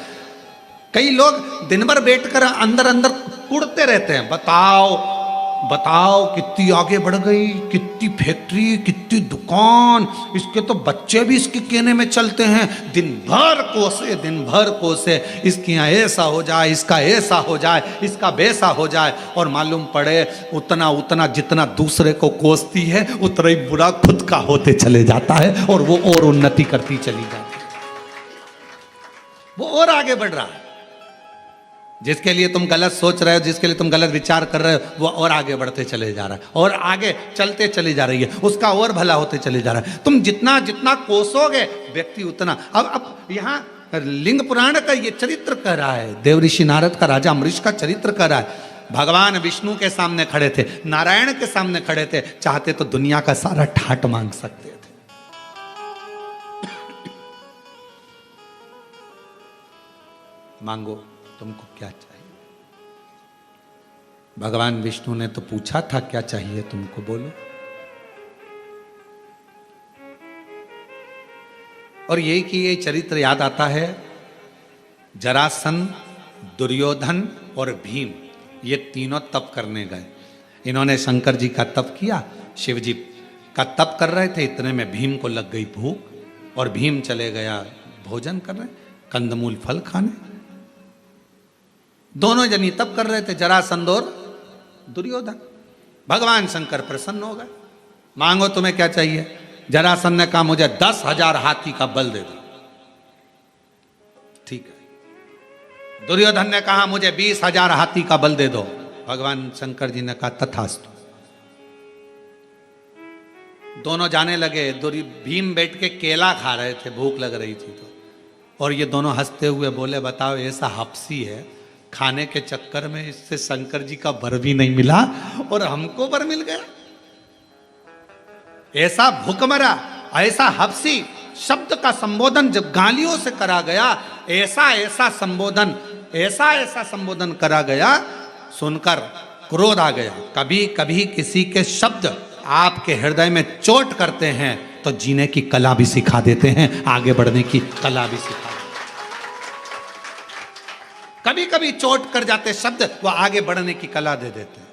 कई लोग दिन भर बैठकर अंदर अंदर कुड़ते रहते हैं, बताओ बताओ कितनी आगे बढ़ गई, कितनी फैक्ट्री, कितनी दुकान, इसके तो बच्चे भी इसके कहने में चलते हैं, दिन भर कोसे, इसके यहाँ ऐसा हो जाए, इसका ऐसा हो जाए, इसका वैसा हो जाए, और मालूम पड़े उतना उतना जितना दूसरे को कोसती है उतना ही बुरा खुद का होते चले जाता है, और वो और उन्नति करती चली जाती है, वो और आगे बढ़ रहा है। जिसके लिए तुम गलत सोच रहे हो, जिसके लिए तुम गलत विचार कर रहे हो, वो और आगे बढ़ते चले जा रहा है, और आगे चलते चली जा रही है, उसका और भला होते चले जा रहा है। तुम जितना जितना कोसोगे व्यक्ति उतना। अब यहाँ लिंग पुराण का ये चरित्र कह रहा है, देवऋषि नारद का राजा अम्बरीश का चरित्र कह रहा है। भगवान विष्णु के सामने खड़े थे, नारायण के सामने खड़े थे, चाहते तो दुनिया का सारा ठाट मांग सकते थे। मांगो, तुमको क्या चाहिए? भगवान विष्णु ने तो पूछा था क्या चाहिए तुमको, बोलो। और यही कि ये चरित्र याद आता है, जरासंध, दुर्योधन और भीम, ये तीनों तप करने गए। इन्होंने शंकर जी का तप किया, शिव जी का तप कर रहे थे, इतने में भीम को लग गई भूख और भीम चले गया भोजन करने, कंदमूल फल खाने। दोनों जनी तप कर रहे थे, जरासंध और दुर्योधन। भगवान शंकर प्रसन्न हो गए, मांगो तुम्हें क्या चाहिए। जरासंध ने कहा मुझे 10,000 हाथी का बल दे दो। ठीक है। दुर्योधन ने कहा मुझे 20,000 हाथी का बल दे दो। भगवान शंकर जी ने कहा तथास्तु। दोनों जाने लगे। भीम बैठ के केला खा रहे थे, भूख लग रही थी तो, और ये दोनों हंसते हुए बोले बताओ ऐसा हपसी है, खाने के चक्कर में इससे शंकर जी का वर भी नहीं मिला और हमको वर मिल गया। ऐसा भूखमरा, ऐसा हपसी शब्द का संबोधन जब गालियों से करा गया, ऐसा ऐसा संबोधन करा गया, सुनकर क्रोध आ गया। कभी कभी किसी के शब्द आपके हृदय में चोट करते हैं तो जीने की कला भी सिखा देते हैं, आगे बढ़ने की कला भी सिखा देते हैं। कभी कभी चोट कर जाते शब्द वो आगे बढ़ने की कला दे देते हैं।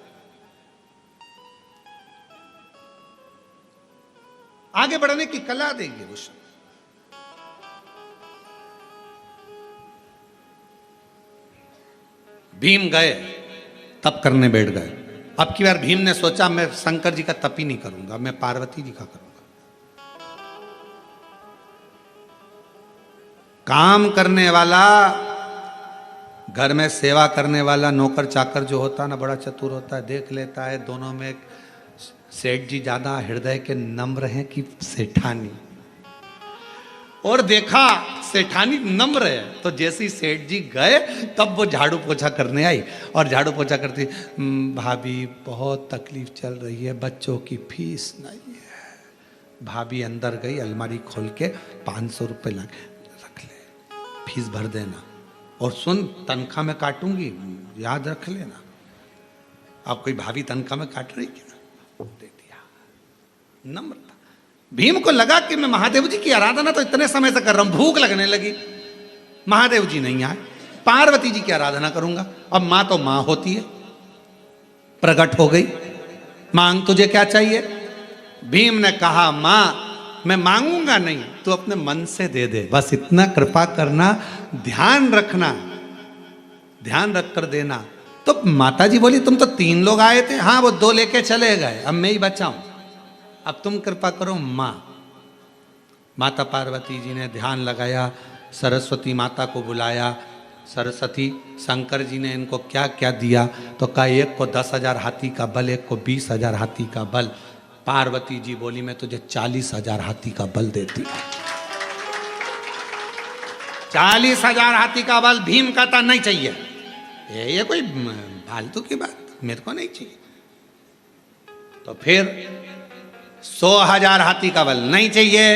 आगे बढ़ने की कला देंगे वो शब्द। भीम गए, तप करने बैठ गए। अब की बार भीम ने सोचा मैं शंकर जी का तप ही नहीं करूंगा, मैं पार्वती जी का करूंगा। काम करने वाला, घर में सेवा करने वाला नौकर चाकर जो होता है ना, बड़ा चतुर होता है, देख लेता है दोनों में सेठ जी ज्यादा हृदय के नम्र हैं कि सेठानी, और देखा सेठानी नम्र है तो जैसे ही सेठ जी गए तब वो झाड़ू पोछा करने आई, और झाड़ू पोछा करती, भाभी बहुत तकलीफ चल रही है, बच्चों की फीस नहीं है। भाभी अंदर गई, अलमारी खोल के 500 रुपये ला रख ले, फीस भर देना, और सुन तनख्वाह में काटूंगी, याद रख लेना। अब कोई भाभी तनख्वाह में काट रही क्या? दे दिया। नम्रता। भीम को लगा कि मैं महादेव जी की आराधना तो इतने समय से कर रहा हूं, भूख लगने लगी, महादेव जी नहीं आए, पार्वती जी की आराधना करूंगा। अब मां तो मां होती है, प्रकट हो गई, मांग तुझे क्या चाहिए। भीम ने कहा मां मैं मांगूंगा नहीं, तू अपने मन से दे दे, बस इतना कृपा करना, ध्यान रखना, ध्यान रख कर देना। तो माता जी बोली तुम तो 3 लोग आए थे, हाँ वो 2 लेके चले गए, अब मैं ही बचा हूं, अब तुम कृपा करो मां। माता पार्वती जी ने ध्यान लगाया, सरस्वती माता को बुलाया। सरस्वती, शंकर जी ने इनको क्या क्या दिया? तो कहा एक को 10,000 हाथी का बल, एक को 20,000 हाथी का बल। पार्वती जी बोली मैं तुझे 40,000 हाथी का बल देती हूँ। 40,000 हाथी का बल। भीम कहता नहीं चाहिए, ये कोई फालतू की बात, मेरे को नहीं चाहिए। तो फिर 100,000 हाथी का बल नहीं चाहिए,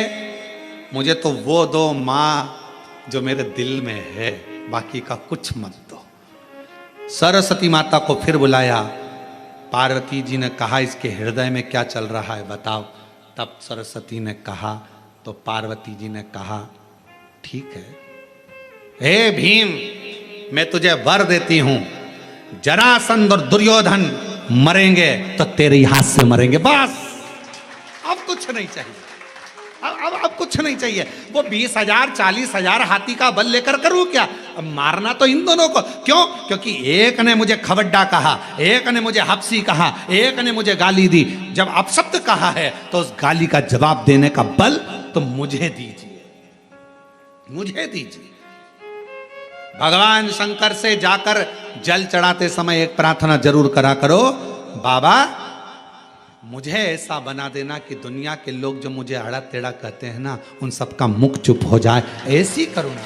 मुझे तो वो दो माँ जो मेरे दिल में है, बाकी का कुछ मत दो। सरस्वती माता को फिर बुलाया। पार्वती जी ने कहा इसके हृदय में क्या चल रहा है बताओ। तब सरस्वती ने कहा, तो पार्वती जी ने कहा ठीक है, हे भीम, मैं तुझे वर देती हूं, जरासंध और दुर्योधन मरेंगे तो तेरे हाथ से मरेंगे, बस। अब कुछ नहीं चाहिए, अब कुछ नहीं चाहिए। वो 20,000 40,000 हाथी का बल लेकर करूं क्या? अब मारना तो इन दोनों को। क्यों? क्योंकि एक ने मुझे खवड्डा कहा, एक ने मुझे हपसी कहा, एक ने मुझे गाली दी। जब अपशब्द कहा है तो उस गाली का जवाब देने का बल तो मुझे दीजिए, मुझे दीजिए। भगवान शंकर से जाकर जल चढ़ाते समय एक प्रार्थना जरूर करा करो, बाबा मुझे ऐसा बना देना कि दुनिया के लोग जो मुझे आड़ा टेढ़ा कहते हैं ना, उन सबका मुख चुप हो जाए, ऐसी करुणा।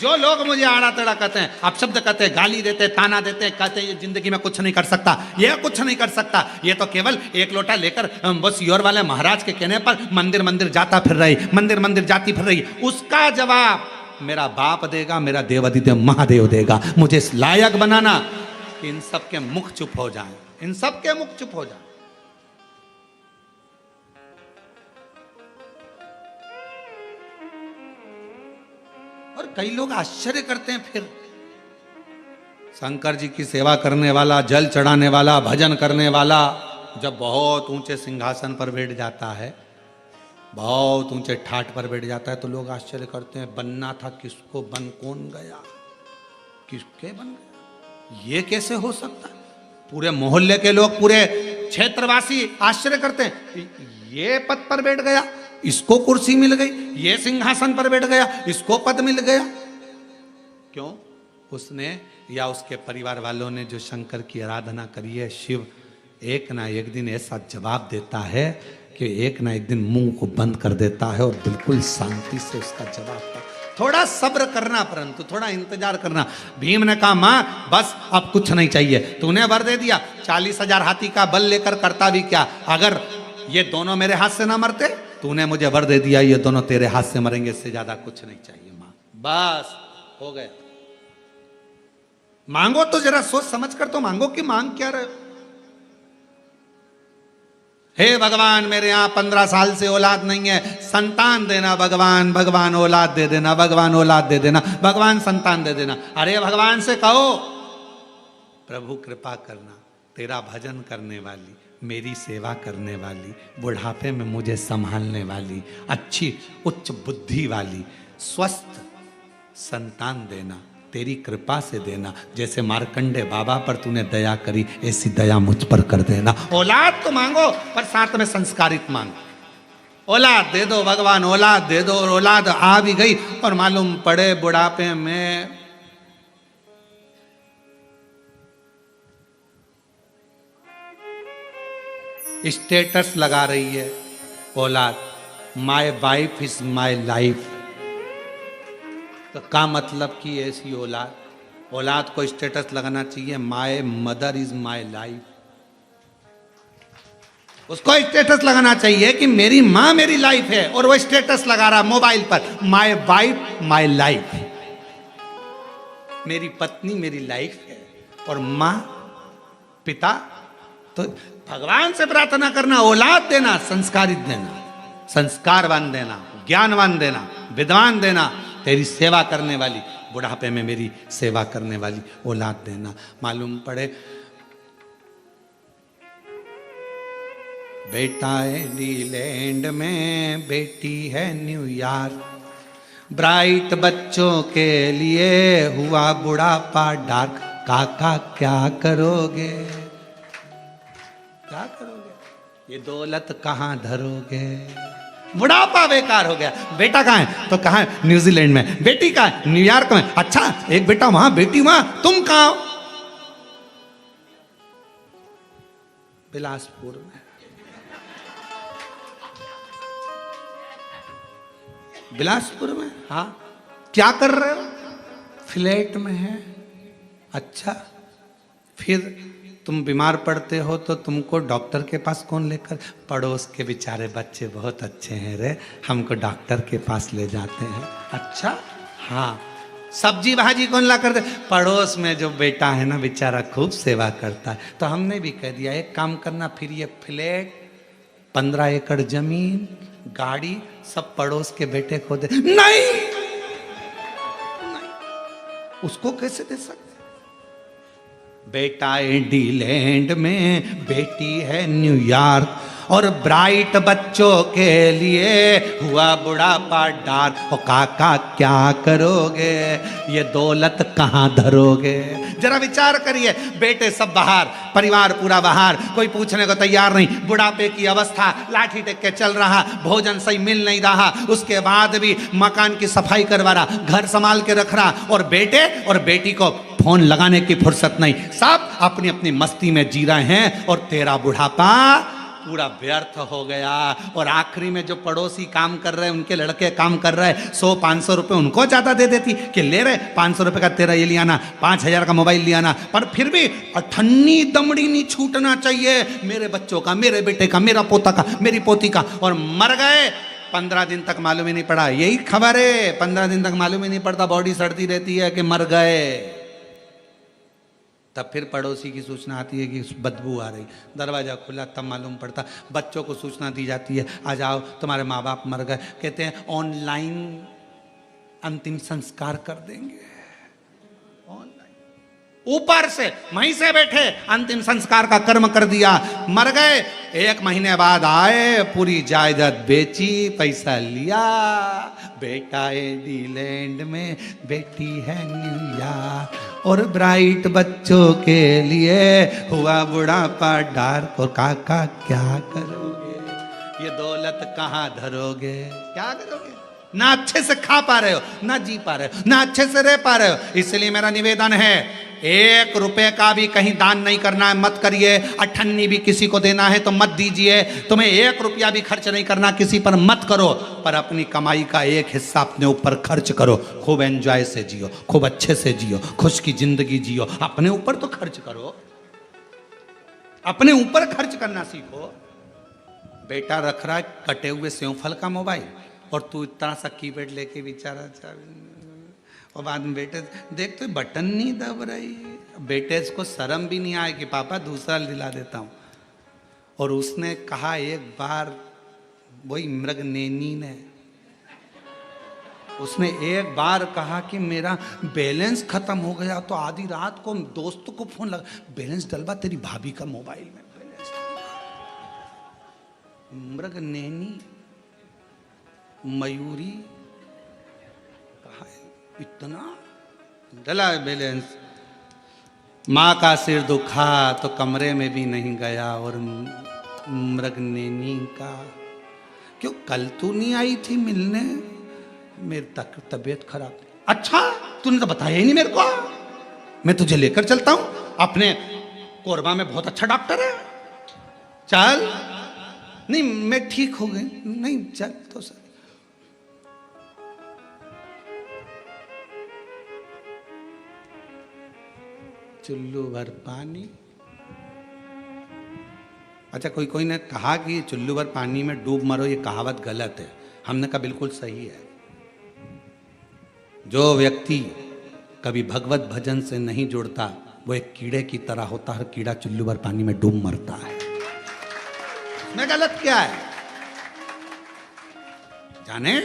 जो लोग मुझे आड़ा टेढ़ा कहते हैं, आप शब्द कहते हैं, गाली देते हैं, ताना देते हैं, कहते हैं ये जिंदगी में कुछ नहीं कर सकता, ये कुछ नहीं कर सकता, ये तो केवल एक लोटा लेकर बस योर वाले महाराज के कहने पर मंदिर मंदिर जाता फिर रही, मंदिर मंदिर जाती फिर रही, उसका जवाब मेरा बाप देगा, मेरा देवादिदेव महादेव देगा। मुझे इस लायक बनाना कि इन सबके मुख चुप हो जाए, इन सबके मुख चुप हो जाए। और कई लोग आश्चर्य करते हैं, फिर शंकर जी की सेवा करने वाला, जल चढ़ाने वाला, भजन करने वाला जब बहुत ऊंचे सिंहासन पर बैठ जाता है, बहुत ऊंचे ठाट पर बैठ जाता है, तो लोग आश्चर्य करते हैं, बनना था किसको, बन कौन गया, किसके बन गया, ये कैसे हो सकता है? पूरे मोहल्ले के लोग, पूरे क्षेत्रवासी आश्चर्य करते हैं, ये पद पर बैठ गया, इसको कुर्सी मिल गई, ये सिंहासन पर बैठ गया, इसको पद मिल गया। क्यों? उसने या उसके परिवार वालों ने जो शंकर की आराधना करी है, शिव एक ना एक दिन ऐसा जवाब देता है कि एक ना एक दिन मुंह को बंद कर देता है और बिल्कुल शांति से उसका जवाब कर। थोड़ा सब्र करना, परंतु थोड़ा इंतजार करना। भीम ने कहा मां बस अब कुछ नहीं चाहिए, तूने वर दे दिया, 40,000 हाथी का बल लेकर करता भी क्या, अगर ये दोनों मेरे हाथ से ना मरते, तूने मुझे वर दे दिया, ये दोनों तेरे हाथ से मरेंगे, इससे ज्यादा कुछ नहीं चाहिए मां, बस हो गया। मांगो तो जरा सोच समझ कर तो मांगो कि मांग क्या रहे हो। हे भगवान मेरे यहां 15 साल से औलाद नहीं है, संतान देना भगवान, भगवान औलाद दे देना, भगवान औलाद दे देना, भगवान संतान दे देना। अरे भगवान से कहो प्रभु कृपा करना, तेरा भजन करने वाली, मेरी सेवा करने वाली, बुढ़ापे में मुझे संभालने वाली, अच्छी उच्च बुद्धि वाली, स्वस्थ संतान देना, तेरी कृपा से देना। जैसे मार्कंडे बाबा पर तूने दया करी, ऐसी दया मुझ पर कर देना। औलाद तो मांगो पर साथ में संस्कारित मांगो। औलाद दे दो भगवान, औलाद दे दो। और औलाद आ भी गई और मालूम पड़े बुढ़ापे में स्टेटस लगा रही है औलाद, my wife is my life. तो का मतलब कि ऐसी औलाद, औलाद को स्टेटस लगाना चाहिए, my mother is my life. उसको स्टेटस लगाना चाहिए कि मेरी मां मेरी लाइफ है, और वो स्टेटस लगा रहा मोबाइल पर, माय वाइफ माय लाइफ, मेरी पत्नी मेरी लाइफ है। और मां पिता, तो भगवान से प्रार्थना करना, औलाद देना, संस्कारित देना, संस्कारवान देना, ज्ञानवान देना, विद्वान देना, तेरी सेवा करने वाली, बुढ़ापे में मेरी सेवा करने वाली औलाद देना। मालूम पड़े बेटा है नीलैंड में, बेटी है न्यूयॉर्क, ब्राइट बच्चों के लिए हुआ बुढ़ापा डार्क। काका क्या करोगे, क्या करोगे, ये दौलत कहाँ धरोगे, बुढ़ापा बेकार हो गया। बेटा कहाँ है? तो कहाँ है? न्यूजीलैंड में। बेटी कहाँ है? न्यूयॉर्क में। अच्छा, एक बेटा वहां, बेटी वहां, तुम कहाँ हो? बिलासपुर में। बिलासपुर में? हाँ। क्या कर रहे हो? फ्लैट में है। अच्छा, फिर तुम बीमार पड़ते हो तो तुमको डॉक्टर के पास कौन लेकर? पड़ोस के बेचारे बच्चे बहुत अच्छे हैं रे, हमको डॉक्टर के पास ले जाते हैं। अच्छा, हाँ। सब्जी भाजी कौन ला कर दे? पड़ोस में जो बेटा है ना बेचारा खूब सेवा करता है। तो हमने भी कह दिया एक काम करना, फिर ये फ्लैट, 15 एकड़ जमीन, गाड़ी सब पड़ोस के बेटे को दे। नहीं, उसको कैसे दे सकते? बेटा इंडिलैंड में, बेटी है न्यूयॉर्क, और ब्राइट बच्चों के लिए हुआ बुढ़ापा डार्क। ओ काका क्या करोगे, ये दौलत कहाँ धरोगे? जरा विचार करिए। बेटे सब बाहर, परिवार पूरा बाहर, कोई पूछने को तैयार नहीं, बुढ़ापे की अवस्था, लाठी टेक के चल रहा, भोजन सही मिल नहीं रहा, उसके बाद भी मकान की सफाई करवा रहा, घर संभाल के रख रहा, और बेटे और बेटी को फोन लगाने की फुर्सत नहीं, सब अपनी अपनी मस्ती में जी रहे हैं, और तेरा बुढ़ापा पूरा व्यर्थ हो गया। और आखिरी में जो पड़ोसी काम कर रहे हैं, उनके लड़के काम कर रहे हैं, 100-500 रुपए उनको ज्यादा दे देती कि ले रहे 500 रुपए का तेरा ये लियाना, 5000 का मोबाइल लियाना, पर फिर भी अठन्नी दमड़ी नहीं छूटना चाहिए मेरे बच्चों का, मेरे बेटे का, मेरा पोता का, मेरी पोती का। और मर गए 15 दिन तक मालूम ही नहीं पड़ा। यही खबर है, 15 दिन तक मालूम ही नहीं पड़ता, बॉडी सड़ती रहती है कि मर गए। तब फिर पड़ोसी की सूचना आती है कि बदबू आ रही, दरवाज़ा खुला, तब मालूम पड़ता। बच्चों को सूचना दी जाती है, आ जाओ तुम्हारे माँ बाप मर गए। कहते हैं ऑनलाइन अंतिम संस्कार कर देंगे। ऑनलाइन, ऊपर से वहीं से बैठे अंतिम संस्कार का कर्म कर दिया, मर गए। 1 महीने बाद आए, पूरी जायदाद बेची, पैसा लिया। बेटा इंडिलैंड में, बेटी है न्यूयॉर्क, और ब्राइट बच्चों के लिए हुआ बुढ़ापा डार्क। और काका क्या करोगे, ये दौलत कहाँ धरोगे? क्या करोगे? ना अच्छे से खा पा रहे हो, ना जी पा रहे हो, ना अच्छे से रह पा रहे हो। इसलिए मेरा निवेदन है, 1 रुपए का भी कहीं दान नहीं करना है, मत करिए। अठन्नी भी किसी को देना है तो मत दीजिए। तुम्हें 1 रुपया भी खर्च नहीं करना किसी पर, मत करो। पर अपनी कमाई का एक हिस्सा अपने ऊपर खर्च करो। खूब एंजॉय से जियो, खूब अच्छे से जियो, खुश की जिंदगी जियो। अपने ऊपर तो खर्च करो, अपने ऊपर खर्च करना सीखो। बेटा रख रहा है कटे हुए सेवफल का मोबाइल, और तू इतना सा कीपैड लेके बेचारा, और बाद में बेटे देख तो बटन नहीं दब रही। बेटे को शर्म भी नहीं आए कि पापा दूसरा दिला देता हूँ। और उसने कहा एक बार, वही मृगनेनी ने, उसने एक बार कहा कि मेरा बैलेंस खत्म हो गया, तो आधी रात को दोस्तों को फोन लगा, बैलेंस डलवा तेरी भाभी का मोबाइल में बैलेंस। मृगनेनी, मयूरी, कहा इतना डला बैलेंस। माँ का सिर दुखा तो कमरे में भी नहीं गया। और मृगनेनी का, क्यों कल तू नहीं आई थी मिलने, मेरी तबीयत खराब। अच्छा, तूने तो बताया ही नहीं मेरे को, मैं तुझे लेकर चलता हूं। अपने कोरबा में बहुत अच्छा डॉक्टर है, चल। नहीं मैं ठीक हो गई, नहीं चल तो सर। चुल्लू भर पानी। अच्छा, कोई ने कहा कि चुल्लू भर पानी में डूब मरो, ये कहावत गलत है। हमने कहा बिल्कुल सही है। जो व्यक्ति कभी भगवत भजन से नहीं जुड़ता, वो एक कीड़े की तरह होता है। हर कीड़ा चुल्लू भर पानी में डूब मरता है। इसमें गलत क्या है? जाने,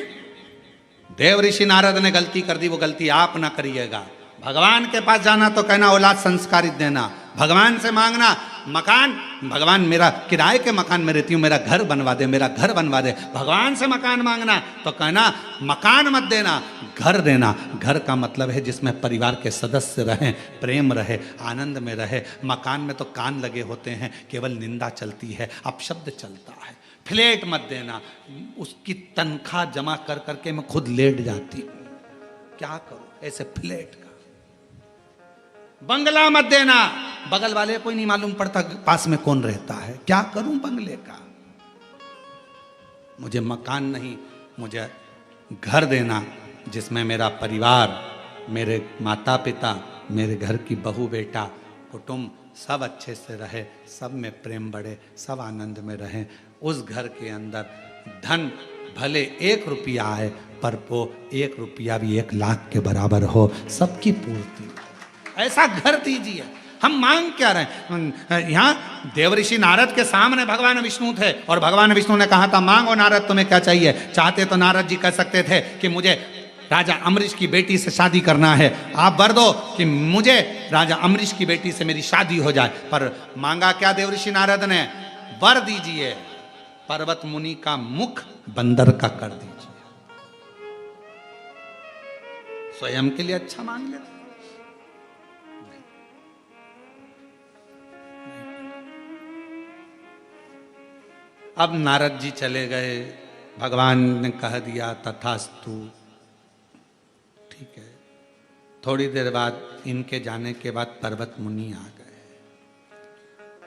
देव ऋषि नारद ने गलती कर दी, वो गलती आप ना करिएगा। भगवान के पास जाना तो कहना औलाद संस्कारित देना, भगवान से मांगना मकान, भगवान मेरा किराए के मकान में रहती हूँ, मेरा घर बनवा दे, मेरा घर बनवा दे। भगवान से मकान मांगना तो कहना मकान मत देना, घर देना। घर का मतलब है जिसमें परिवार के सदस्य रहें, प्रेम रहे, आनंद में रहे। मकान में तो कान लगे होते हैं, केवल निंदा चलती है, अपशब्द चलता है। फ्लैट मत देना। उसकी तनख्वाह जमा कर करके मैं खुद लेट जाती हूं, क्या करूं ऐसे फ्लैट का। बंगला मत देना, बगल वाले को ही नहीं मालूम पड़ता पास में कौन रहता है, क्या करूं बंगले का। मुझे मकान नहीं, मुझे घर देना जिसमें मेरा परिवार, मेरे माता पिता, मेरे घर की बहू बेटा, कुटुंब सब अच्छे से रहे, सब में प्रेम बढ़े, सब आनंद में रहें। उस घर के अंदर धन भले 1 रुपया आए पर वो 1 रुपया भी 1 लाख के बराबर हो, सबकी पूर्ति, ऐसा घर दीजिए। हम मांग क्या रहे हैं? यहाँ देवऋषि नारद के सामने भगवान विष्णु थे और भगवान विष्णु ने कहा था मांगो नारद तुम्हें क्या चाहिए। चाहते तो नारद जी कह सकते थे कि मुझे राजा अम्बरीश की बेटी से शादी करना है, आप वर दो कि मुझे राजा अम्बरीश की बेटी से मेरी शादी हो जाए। पर मांगा क्या देवऋषि नारद ने? वर दीजिए पर्वत मुनि का मुख बंदर का कर दीजिए। स्वयं के लिए अच्छा मांग लेते। अब नारद जी चले गए, भगवान ने कह दिया तथास्तु, ठीक है। थोड़ी देर बाद इनके जाने के बाद पर्वत मुनि आ गए।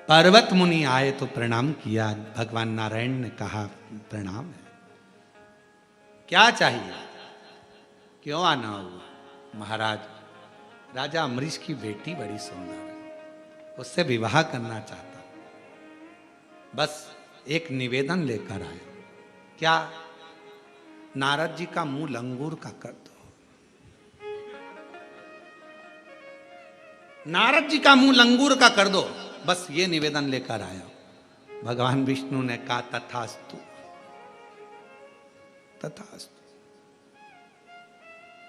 पर्वत मुनि आए तो प्रणाम किया। भगवान नारायण ने कहा प्रणाम है, क्या चाहिए, क्यों आना हुआ? महाराज राजा अम्बरीश की बेटी बड़ी सुंदर है, उससे विवाह करना चाहता, बस एक निवेदन लेकर आए। क्या? नारद जी का मुंह लंगूर का कर दो। नारद जी का मुंह लंगूर का कर दो, बस ये निवेदन लेकर आया। भगवान विष्णु ने कहा तथास्तु, तथास्तु।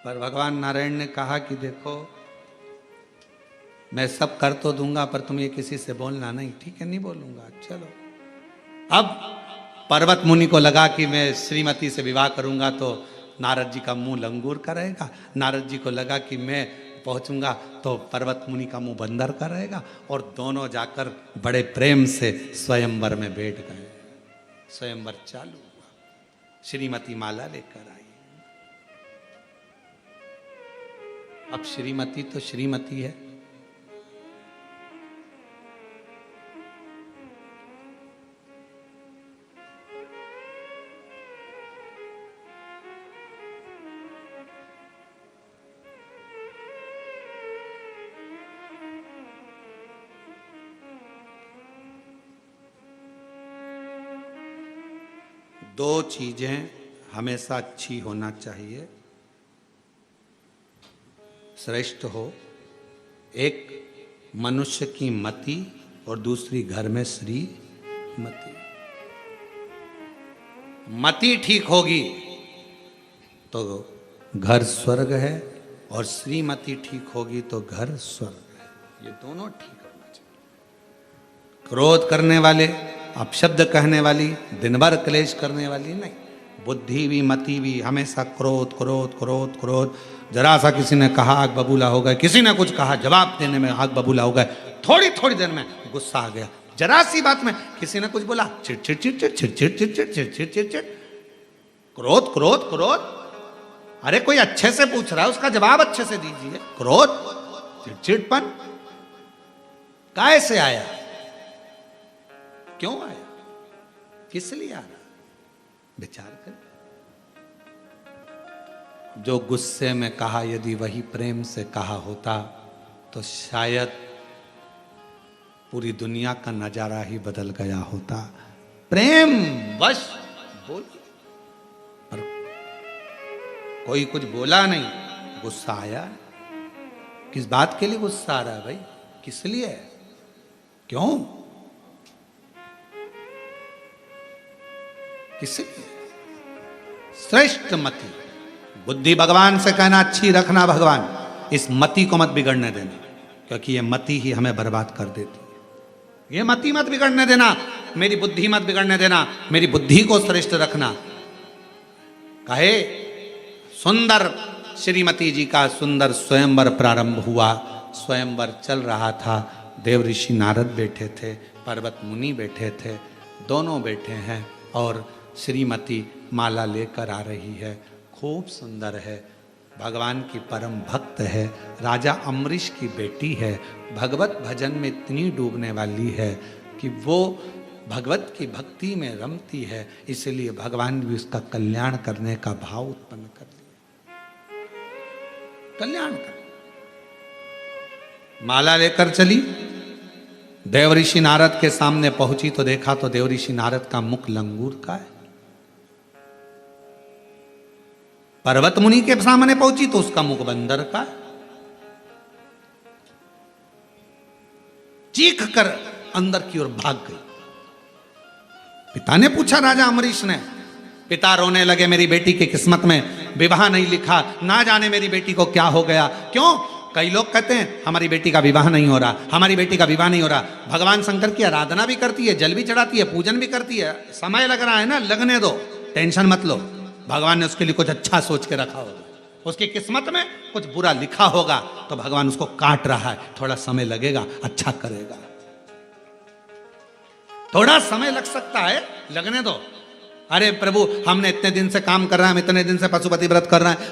पर भगवान नारायण ने कहा कि देखो मैं सब कर तो दूंगा पर तुम ये किसी से बोलना नहीं। ठीक है, नहीं बोलूंगा, चलो। अब पर्वत मुनि को लगा कि मैं श्रीमती से विवाह करूंगा तो नारद जी का मुंह लंगूर का रहेगा। नारद जी को लगा कि मैं पहुंचूंगा तो पर्वत मुनि का मुंह बंदर का रहेगा। और दोनों जाकर बड़े प्रेम से स्वयंवर में बैठ गए। स्वयंवर चालू हुआ। श्रीमती माला लेकर आई। अब श्रीमती तो श्रीमती है, दो चीजें हमेशा अच्छी होना चाहिए, श्रेष्ठ हो। एक मनुष्य की मति और दूसरी घर में श्रीमती। मति ठीक होगी तो घर स्वर्ग है और श्रीमती ठीक होगी तो घर स्वर्ग है। ये दोनों ठीक होना चाहिए। क्रोध करने वाले, अपशब्द कहने वाली, दिन भर क्लेश करने वाली नहीं। बुद्धि भी मति भी हमेशा क्रोध क्रोध क्रोध क्रोध। जरा सा किसी ने कहा आग बबूला हो गए, किसी ने कुछ कहा जवाब देने में आग बबूला हो गए। थोड़ी थोड़ी देर में गुस्सा आ गया, जरा सी बात में किसी ने कुछ बोला चिड़चिड़ चिड़चिड़ चिड़चिड़ चिड़चिड़ चिड़चिड़ चिड़चिड़, क्रोध क्रोध क्रोध। अरे कोई अच्छे से पूछ रहा है उसका जवाब अच्छे से दीजिए। क्रोध चिड़चिड़पन कैसे आया, क्यों आया, किस लिए आ रहा, विचार कर। जो गुस्से में कहा यदि वही प्रेम से कहा होता तो शायद पूरी दुनिया का नजारा ही बदल गया होता। प्रेम वश बोल, पर कोई कुछ बोला नहीं, गुस्सा आया। किस बात के लिए गुस्सा आ रहा है भाई, किस लिए, क्यों, किसलिए? श्रेष्ठ मति, बुद्धि भगवान से कहना अच्छी रखना भगवान, इस मति को मत बिगड़ने देना, क्योंकि ये मति ही हमें बर्बाद कर देती है। ये मति मत बिगड़ने देना, मेरी बुद्धि मत बिगड़ने देना, मेरी बुद्धि को श्रेष्ठ रखना। कहे सुंदर श्रीमती जी का सुंदर स्वयंवर प्रारंभ हुआ। स्वयंवर चल रहा था, देव ऋषि नारद बैठे थे, पर्वत मुनि बैठे थे, दोनों बैठे हैं। और श्रीमती माला लेकर आ रही है, खूब सुंदर है, भगवान की परम भक्त है, राजा अम्बरीश की बेटी है, भगवत भजन में इतनी डूबने वाली है कि वो भगवत की भक्ति में रमती है, इसलिए भगवान भी उसका कल्याण करने का भाव उत्पन्न कर दिया। कल्याण कर माला लेकर चली, देव ऋषि नारद के सामने पहुंची तो देखा तो देव ऋषि नारद का मुख लंगूर का है। पर्वत मुनि के सामने पहुंची तो उसका मुख बंदर का है। चीख कर अंदर की ओर भाग गई। पिता ने पूछा, राजा अम्बरीश ने, पिता रोने लगे, मेरी बेटी की किस्मत में विवाह नहीं लिखा, ना जाने मेरी बेटी को क्या हो गया। क्यों? कई लोग कहते हैं हमारी बेटी का विवाह नहीं हो रहा, हमारी बेटी का विवाह नहीं हो रहा। भगवान शंकर की आराधना भी करती है, जल भी चढ़ाती है, पूजन भी करती है, समय लग रहा है ना, लगने दो, टेंशन मत लो। भगवान ने उसके लिए कुछ अच्छा सोच के रखा होगा, उसकी किस्मत में कुछ बुरा लिखा होगा तो भगवान उसको काट रहा है, थोड़ा समय लगेगा, अच्छा करेगा। थोड़ा समय लग सकता है, लगने दो। अरे प्रभु, हमने इतने दिन से काम कर रहे हैं, हम इतने दिन से पशुपति व्रत कर रहे हैं,